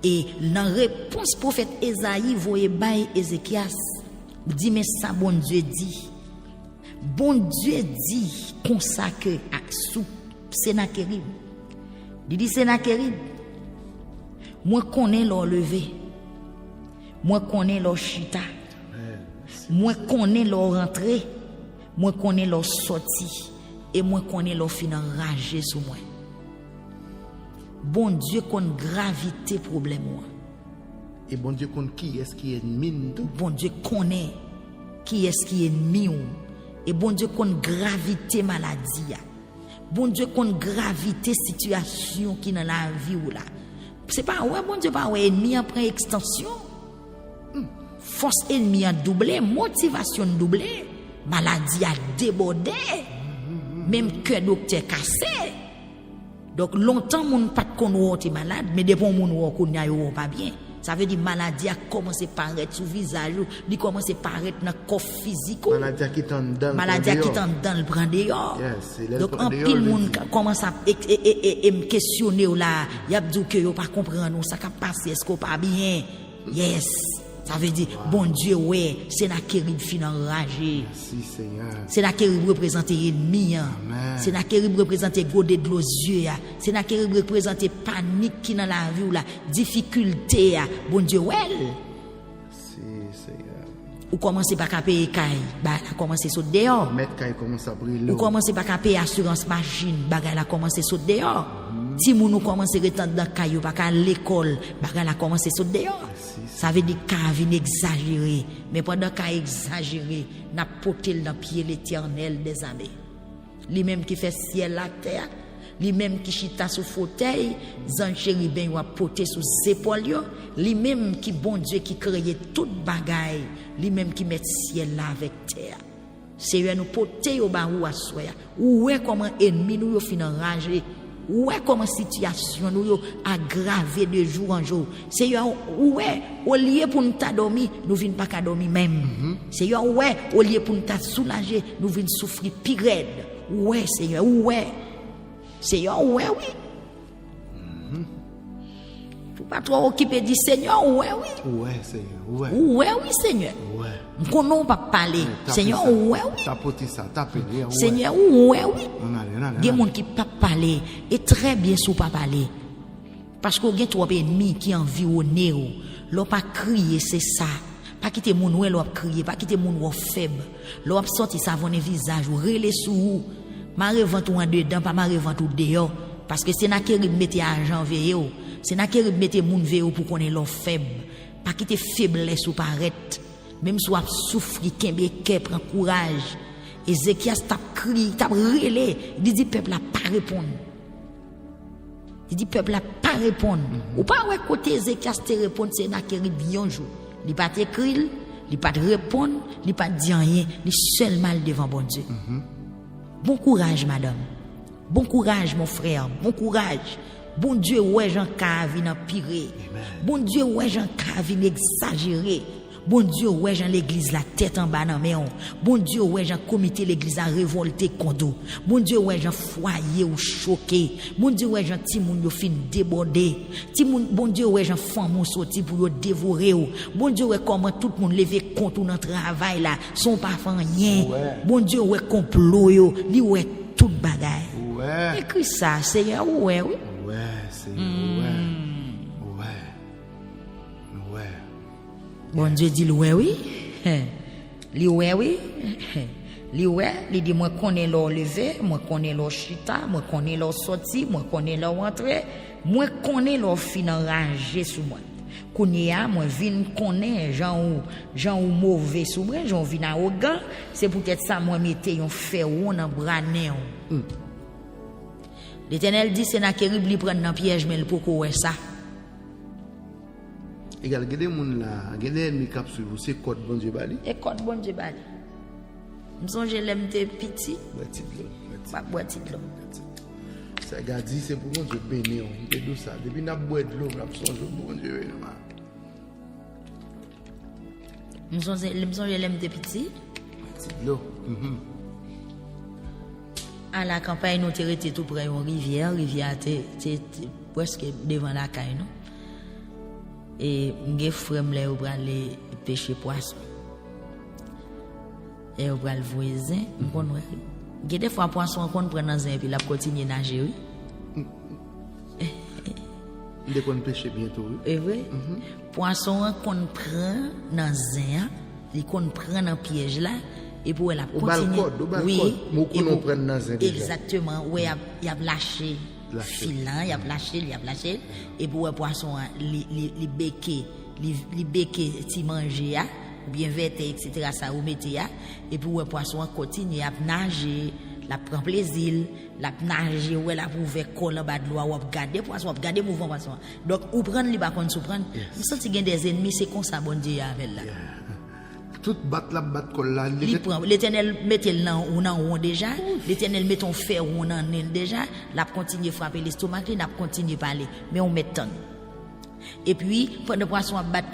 Et dans réponse prophète Esaïe voyez bail Ézéchias dit mais ça bon Dieu dit. Bon Dieu dit consacré à sous Sénachérib. Il dit Sénachérib. Moi connais leur lever. Moi connais leur chita. Moi connais leur rentrée. Moi connais leur sortie et moi connais leur fin enragé sur moi. Bon Dieu qu'on gravité problème moi. Et bon Dieu qu'on qui est-ce qui est ennemi tout. Bon Dieu connaît qui est-ce qui est ennemi ou. Et bon Dieu qu'on gravité maladie. Bon Dieu qu'on gravité situation qui dans la vie ou là. C'est pas ouais bon Dieu pas ouais ennemi après extension. Force ennemi a doublé, motivation doublé, maladie a débordé. Même que docteur cassé. Donc longtemps mon pas qu'on était malade mais depuis mon qu'on n'y a pas bien. Ça veut dire maladie a commencé à paraître sur visage, il commence à paraître dans corps physique. Maladie qui t'en donne. Maladie qui t'en donne le prend dehors. Yes, donc en pile monde commence à me questionner là, y a dit que yo pas comprendre ça qu'a passé est-ce qu'on pas bien. Yes. Ça veut dire, bon Dieu, ouais, Sénachérib fin enragé. Merci Seigneur. Sénachérib représente l'ennemi. Sénachérib représente godé de l'eau yeux. Sénachérib représente panique qui dans la vie ou la difficulté. Bon Dieu, ouais. Merci Seigneur. Ou commencez par à payer caille, bah la commencer saute dehors. Mettre caille commence à brûler. Ou commencez par à payer assurance machine, bagay la commencer saute dehors. Si moun nous commencer retendre dans caille pas à l'école, bagay la commencer saute dehors. Ça veut dire qu'a vient exagérer, mais pendant qu'a exagéré, n'a porté dans pied l'Éternel des armées. Lui-même qui fait ciel la terre, lui-même qui chita sous fauteuil, zan chérubin ou a porté sous épaules, lui-même qui bon Dieu qui créé toute bagaille, lui-même qui met ciel là avec terre. C'est nous porter au bas ou à soi. Ou est comment ennemi nous fin enragé. Ouais comment situation nous aggravé de jour en jour. C'est ouais au lieu pour nous dormir, nous vinn pas qu'à dormir même. C'est ouais au lieu pour nous soulager, nous vinn souffrir pire raide. Ouais Seigneur, ouais. Seigneur ouais oui. Faut pas trop occuper du Seigneur ouais oui. Ouais Seigneur, ouais. Ouais oui Seigneur. Ouais. Qu'on n'a pas parler. Seigneur ouais oui. Tapoter ça, taper. Seigneur ouais oui. Il y a des gens qui ne peuvent pas parler et très bien sous pas parler. Parce qu'il y a trop d'ennemis qui environnent. L'on pas crier, c'est ça. Pas quitter mon oué, l'on crier, pas quitter mon oué faible. L'on sorti savon le visage, relé sous. Marre vent ou en dedans, pas marre vent ou dehors. Parce que c'est n'a qui mette argent veille. C'est n'a qui mette moun veille pour qu'on ait l'on faible. Pas quitter faiblesse ou paraître. Même si on souffre, qu'un prend courage. Ézéchias t'a crié, t'a relé. Il dit peuple n'a pas répondre. Il dit peuple n'a pas répondre. Ou pas ouais côté Ézéchias te répondre c'est Sénachérib bien jour. Il pas écrit, il pas répondre, il pas dire rien, il seul mal devant bon Dieu. Bon courage madame. Bon courage mon frère, bon courage. Bon Dieu ouais Jean Cavin empiré. Bon Dieu ouais Jean Cavin exagéré. Bon Dieu, ouais, Jean l'église la tête en bas dans maison. Bon Dieu, ouais, Jean comité l'église a révolté contre. Bon Dieu, ouais, Jean foyer ou choqué. Bon Dieu, ouais, Jean timoun yo fin débordé. Timoun, bon Dieu, ouais, Jean femme ou sorti pour yo dévorer ou. Bon Dieu, ouais, comment tout le monde lever contre dans travail là, son pas fait rien. Bon Dieu, ouais, complot yo, li ouais toute bagaille. Ouais. Écris ça, Seigneur, ouais, oui. Ouais, Seigneur, ouais. Bon Dieu dit ouais, oui. Li ouais, oui. Li ouais, li dit moi connais leur lever, moi connais leur chita, moi connais leur sortie, moi connais leur entrée, moi connais leur fin enragé sous moi. Kounia moi vinn connais gens ou mauvais sous moi, gens vinn arrogant, c'est peut-être ça moi mettez un fer ou dans bras néon. L'Éternel dit c'est Sennacherib li prend dans piège mais il pourquoi ouais ça. Égal, gade moun là, gade ennemi cap sur vous, c'est code bon Dieu bali. Et code bon Dieu bali. M'songe l'aime te petit. Boîte de l'eau. Pas boîte de l'eau. Ça gars dit c'est pour bon Dieu bénir, on te dit ça. Depuis n'a boire de l'eau, n'a songe bon Dieu. M'songe l'aime te petit. Boîte de l'eau. À la campagne, nous étions tout près d'une rivière. Rivière était presque devant la caille. Et mes frères me ont aller pêcher poisson. Et on va le voisin. Il y a des fois, poisson qu'on prend dans un et puis la continue à nager. Il qu'on pêcher bientôt. Et oui. Poisson qu'on prend dans un, il qu'on prend dans piège là. Et pour la continuer. Oui. Et pour prendre dans un. Exactement. Oui, il a lâché. Filant, il a lâché. Et pour le poisson, il béqué, si manger, ou bien vêter, etc. Ça, ou mettez, et pour le poisson, continue à nager, la prend plaisir, la nager, ou la pouvait coller en bas de l'eau, ou regarder poisson, ou regarder mouvement poisson. Donc, ou prendre les bâtons, ou prendre. Vous sentez qu'il y a des ennemis, c'est comme ça, bon Dieu, avec là. Tout bat la bat colle là. L'Éternel mettez le nan ou déjà, l'Éternel met ton fer ou nan déjà, la continue frapper l'estomac, la continue parler, mais on met temps. Et puis pendant poisson à battre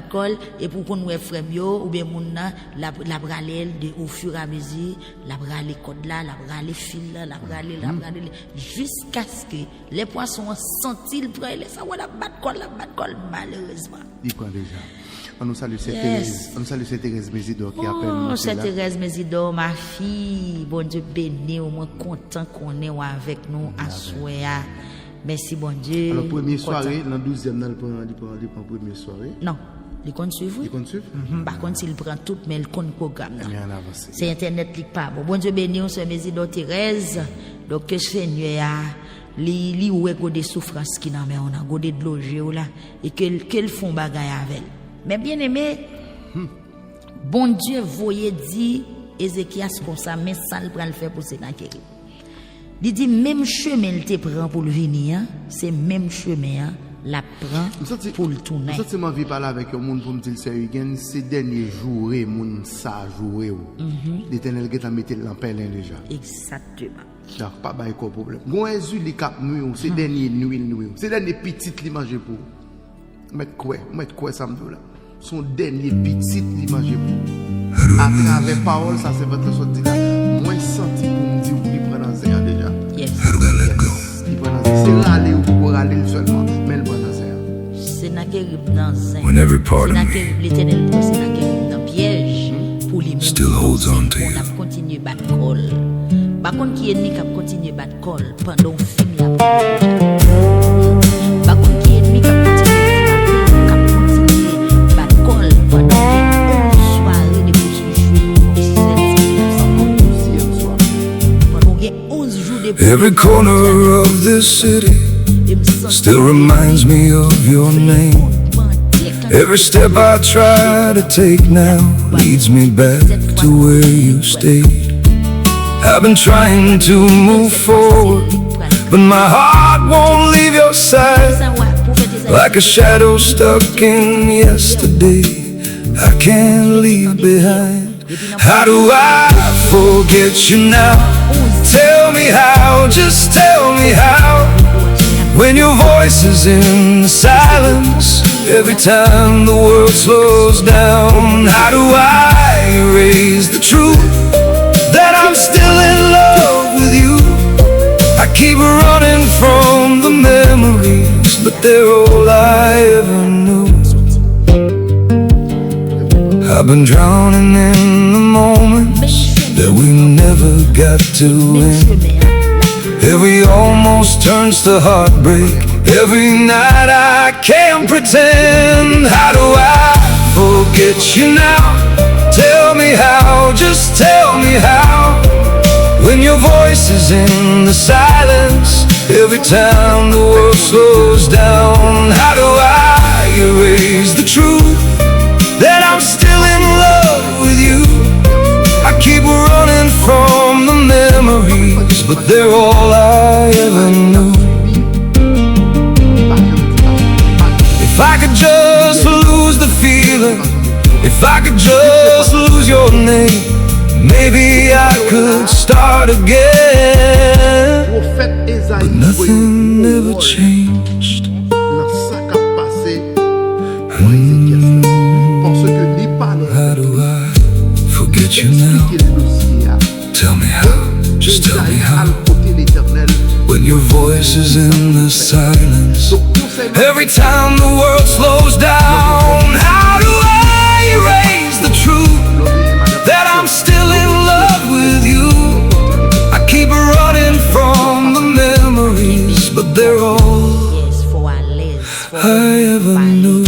colle et pour qu'on ouais frère yo ou bien moun nan la bralel au fur et à mesure, la bralé code là, la bralé fil là, la bralé jusqu'à ce que les poissons senti le près ça ouais la battre colle malheureusement. Il prend déjà. On nous salue cette Thérèse. On nous salue cette Thérèse Mésidor qui appelle nous. Cette Thérèse Mésidor, ma fille, bon Dieu béni, au moins content qu'on est avec nous à soir. Merci bon Dieu. Alors première soirée, dans 12e, il prend première soirée. Non, il compte suivre. Il compte suivre. Par contre, il prend tout, mais il compte programme. C'est C'est internet qui pas bon. Bon Dieu béni, on se Mésidor Thérèse. Donc que Seigneur li ou ego des souffrances qui n'a mais on a godé de loger là et qu'elle font bagaille avec. Mais bien aimé, bon Dieu voyait dit Ézéchias comme ça, mais ça le prend le faire pour Sennacherib. Il dit même chemin il te prend pour le venir, c'est même chemin la prend pour le tourner. Ça c'est ma vie parler avec un monde pour me dire sérieux, ces derniers jours moun ça jouer. L'Éternel qui t'a mis l'empelin déjà. Exactement. Car pas bail quoi problème. Gon Jésus li cap nuit, ces derniers nuit. Ces derniers petites li manger pour. Mettre quoi ça me dit là. Son dernier petit l'image pour. À travers parole, ça c'est votre sortie là. Moi senti pour me dire qu'il prend dans un déjà. Yes. Il prend dans un. C'est râler ou pour râler seulement, mais il prend dans un. Sennacherib dans un. When every part of me l'Éternel prend Sennacherib dans piège pour lui. still holds on to you. On a continué battre col. Par contre qui ennemi qui a continué battre col pendant film la. Par contre qui ennemi qui a Every corner of this city still reminds me of your name. Every step I try to take now leads me back to where you stayed. I've been trying to move forward, but my heart won't leave your side. Like a shadow stuck in yesterday, I can't leave behind. How do I forget you now? Tell me how, just tell me how. When your voice is in the silence, every time the world slows down. How do I erase the truth that I'm still in love with you? I keep running from the memories, but they're all I ever knew. I've been drowning in the moments that we never got to end. Every almost turns to heartbreak. Every night I can't pretend. How do I forget you now? Tell me how, just tell me how. When your voice is in the silence, every time the world slows down. How do I erase the truth that I'm still in love with you? I keep running from the memories, but they're all I ever knew. If I could just lose the feeling, if I could just lose your name, maybe I could start again. But nothing ever changed. How do I forget you now? Tell me how, just tell me how. When your voice is in the silence, every time the world slows down. How do I erase the truth that I'm still in love with you? I keep running from the memories, but they're all I ever knew.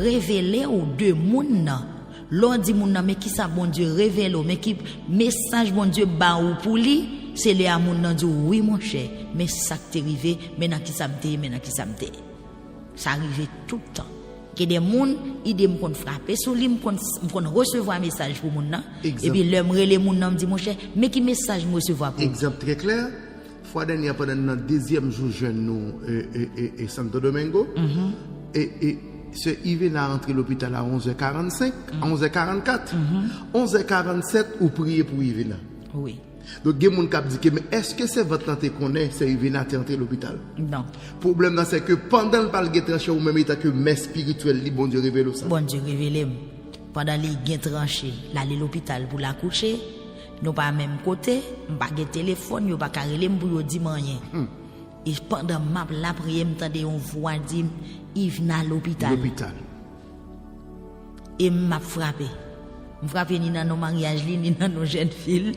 Révéler aux deux mondes. L'on dit moun mais qui ça bon Dieu révèle mais qui message bon Dieu ba ou pour lui, c'est les à moun dit oui mon cher, mais ça t'est arrivé maintenant qui ça m'té maintenant qui ça m'té. Ça arrive tout le temps. Que des moun idée me kon frapper sur lui me kon recevoir message pour moun nan et puis l'homme relé moun nan me dit mon cher, mais qui message me recevoir pour. Exemple très clair. Fois dernière pendant notre deuxième jour jeune nous et Santo Domingo et ce Yves a rentré l'hôpital à 11h45, 11h44, 11h47 ou prier pour Yves. Oui. Donc, il y a des gens qui disent, mais est-ce que c'est votre tante qui connaît, c'est Yves qui est rentré à l'hôpital? Non. Le problème, c'est que pendant le parle de tranché, ou même état que mes spirituels, bon Dieu révèle ça. Bon Dieu révèle. Pendant les gains tranché, l'aller à l'hôpital pour la coucher, nous pas même côté, pas de téléphone, nous pas carré pour dire rien. Et pendant la prière, m'entendais on voix dire Yves à l'hôpital. Et m'a frappé. M'a frappé ni dans nos mariages ni dans nos jeunes filles.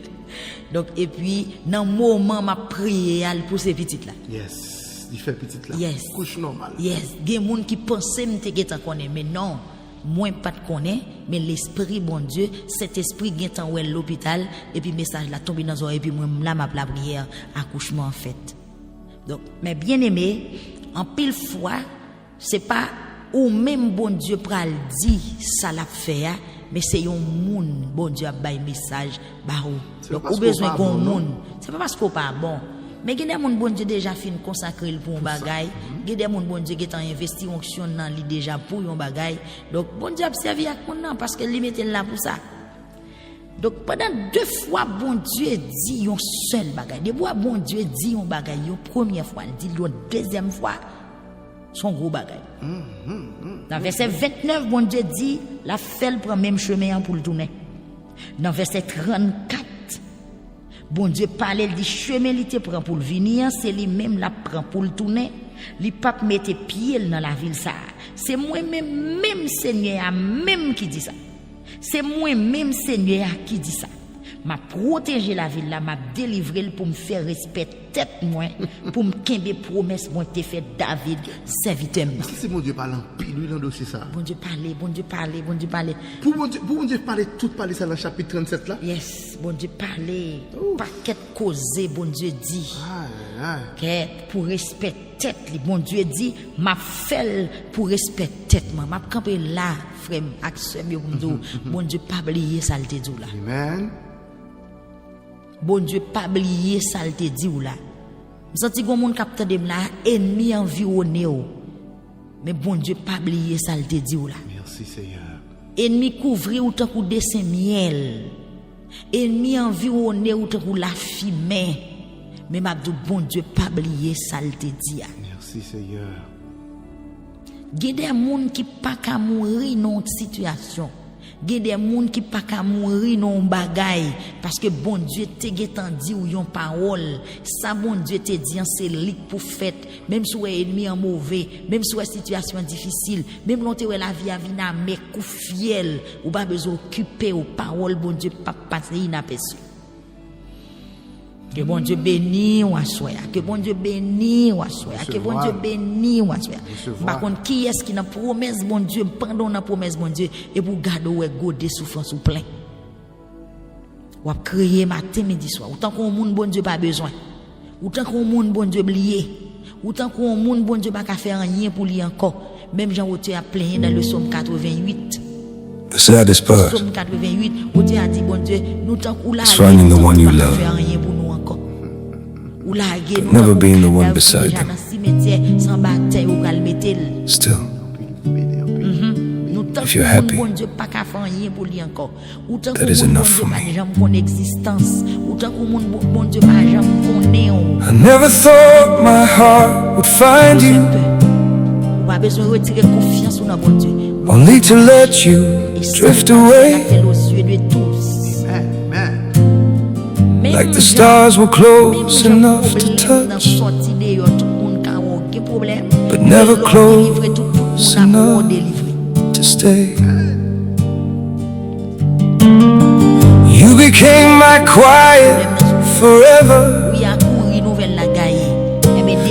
Donc et puis dans moment m'a prié pour ces petites là. Yes, il fait petite là. Yes. Couche normale. Yes, des gens qui pensaient m'te geta connaît mais non. Moi pas de connaît mais l'esprit bon Dieu, cet esprit geta ou l'hôpital et puis message là tombé dans oreille et puis moi là m'a la prière accouchement en fait. Donc, mais bien aimé, en pile fois, c'est pas ou même bon Dieu pral dit ça l'a fait, mais c'est un monde bon Dieu a bail message ba ou. Donc, ou besoin qu'on monde. C'est pas parce qu'on pas bon. Mais il y a des gens bon Dieu déjà fin consacré pour un bagay. Il y a des gens bon Dieu qui ont investi onction dans lui déjà pour un bagay. Donc, bon Dieu a servi à mon parce que lui mettait là pour ça. Donc pendant 2 fois bon Dieu dit un seul bagay. Des fois bon Dieu dit un bagay une première fois, il dit l'autre deuxième fois son gros bagay. Dans verset 29 bon Dieu dit la fait prend même chemin pour le tourner. Dans verset 34 bon Dieu parlait dit chemin li te prend pour le venir, c'est lui même la prend pour le tourner. Li pape mette pied dans la ville ça. C'est moi même Seigneur même qui dit ça. C'est moi-même Seigneur qui dit ça. M'a protéger la ville là, m'a délivré pour me faire respecter tête moi, pour me kembe promesse moi t'ai fait David serviteur. Est-ce que c'est mon Dieu parlant pile lui dans dossier ça? Bon Dieu parler. Pour bon Dieu parler tout parler ça dans chapitre 37 là? Yes, bon Dieu parler. Paquet causer bon Dieu dit. Que pour respecter tête, bon Dieu dit m'a fait pour respecter tête moi, m'a camper là frère action bon Dieu pas oublier ça le te dit là. Amen. Bon Dieu pas oublier ça le te dit là. Senti gon monde capte dem là ennemi environné mais bon Dieu pas oublier ça le te dit là. Merci Seigneur. Ennemi couvrir ou tant que dessin miel. Ennemi environné ou tant que la fumée. Mais m'a dit bon Dieu pas oublier ça le te dit. Merci Seigneur. Il y a des gens qui pas qu'à mourir dans une situation. Il y a des gens qui ne peuvent pas mourir dans un bagaille parce que bon Dieu te dit ou yon parole. Ça bon Dieu te dit c'est lit pour fait. Même si vous êtes ennemi en mauvais, même si vous êtes situation difficile, même si vous la vie à venir mais coup fiel, ou pas besoin d'occuper aux paroles bon Dieu pas passer inaperçu. Que bon Dieu bénisse ou assoya. Que bon Dieu bénisse ou assoya. Que bon Dieu bénisse ou assoya. Par contre, qui est-ce qui n'a promesse bon Dieu, pendant la promesse bon Dieu, et pour garder ou goder souffrance ou plein. Ou créer matin, midi, soir. Autant qu'on monde bon Dieu pas besoin. Autant qu'on monde bon Dieu oublié. Autant qu'on monde bon Dieu pas faire rien pour lui encore. Même Jean Routier a plaigné dans le psaume 88. The saddest part Psaume 88, Routier a dit bon Dieu, nous tant qu'on l'a is finding the one you love, never being the one beside them. Still, if you're happy, that is enough for me. I never thought my heart would find you, only to let you drift away. Like the stars were close enough to touch, but never close enough to stay. You became my quiet forever,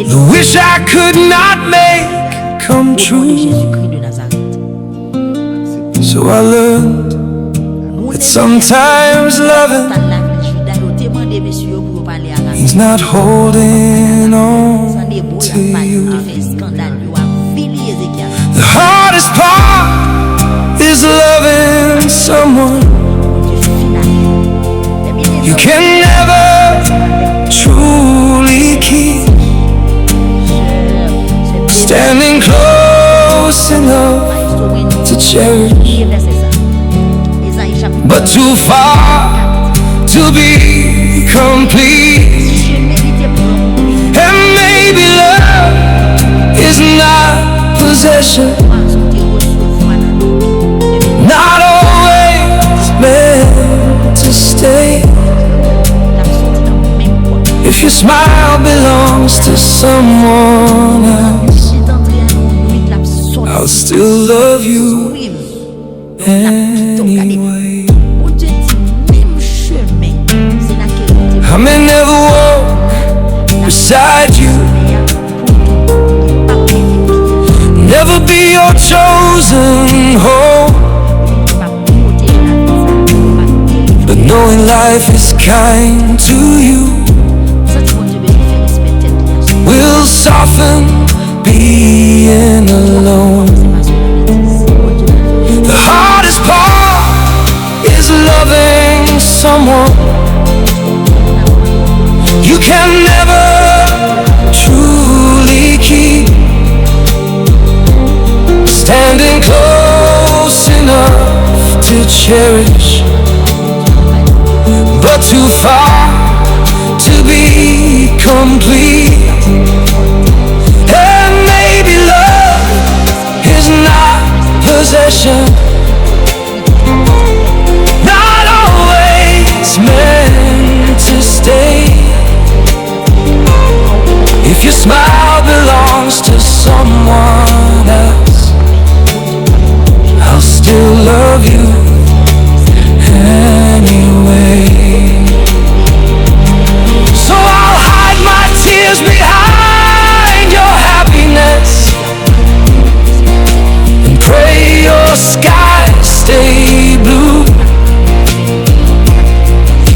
the wish I could not make come true. So I learned that sometimes loving means not holding on to you. The hardest part is loving someone you can never truly keep, standing close enough to cherish, but too far to be complete. And maybe love is not possession, not always meant to stay. If your smile belongs to someone else, I'll still love you anyway. I may never walk beside you, never be your chosen home, but knowing life is kind to you will soften being alone. The hardest part is loving someone you can never truly keep, standing close enough to cherish, but too far to be complete. And maybe love is not possession, not always meant to stay. If your smile belongs to someone else, I'll still love you anyway. So I'll hide my tears behind your happiness and pray your skies stay blue.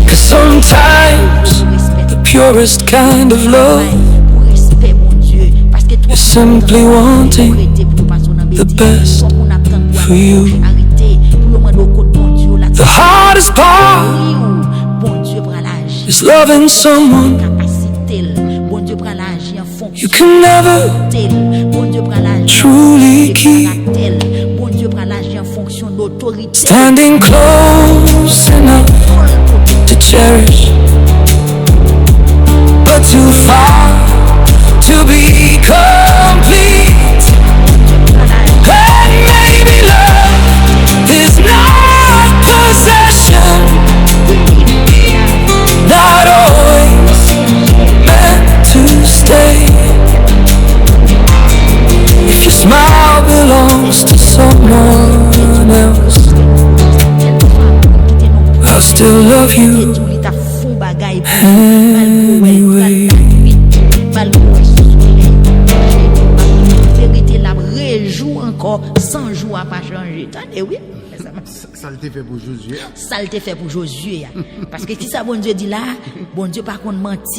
'Cause sometimes the purest kind of love is simply wanting the best for you. The hardest part is loving someone you can never truly keep, standing close enough to cherish, but too far to be complete. And maybe love is not love you tout il t'a fond bagaille anyway. vérité la rejoue encore 100 jours à pas changer. Attendez oui. Ça le fait pour Josué. Ça le fait pour Josué. Parce que si ça bon Dieu dit là, bon Dieu par contre menti.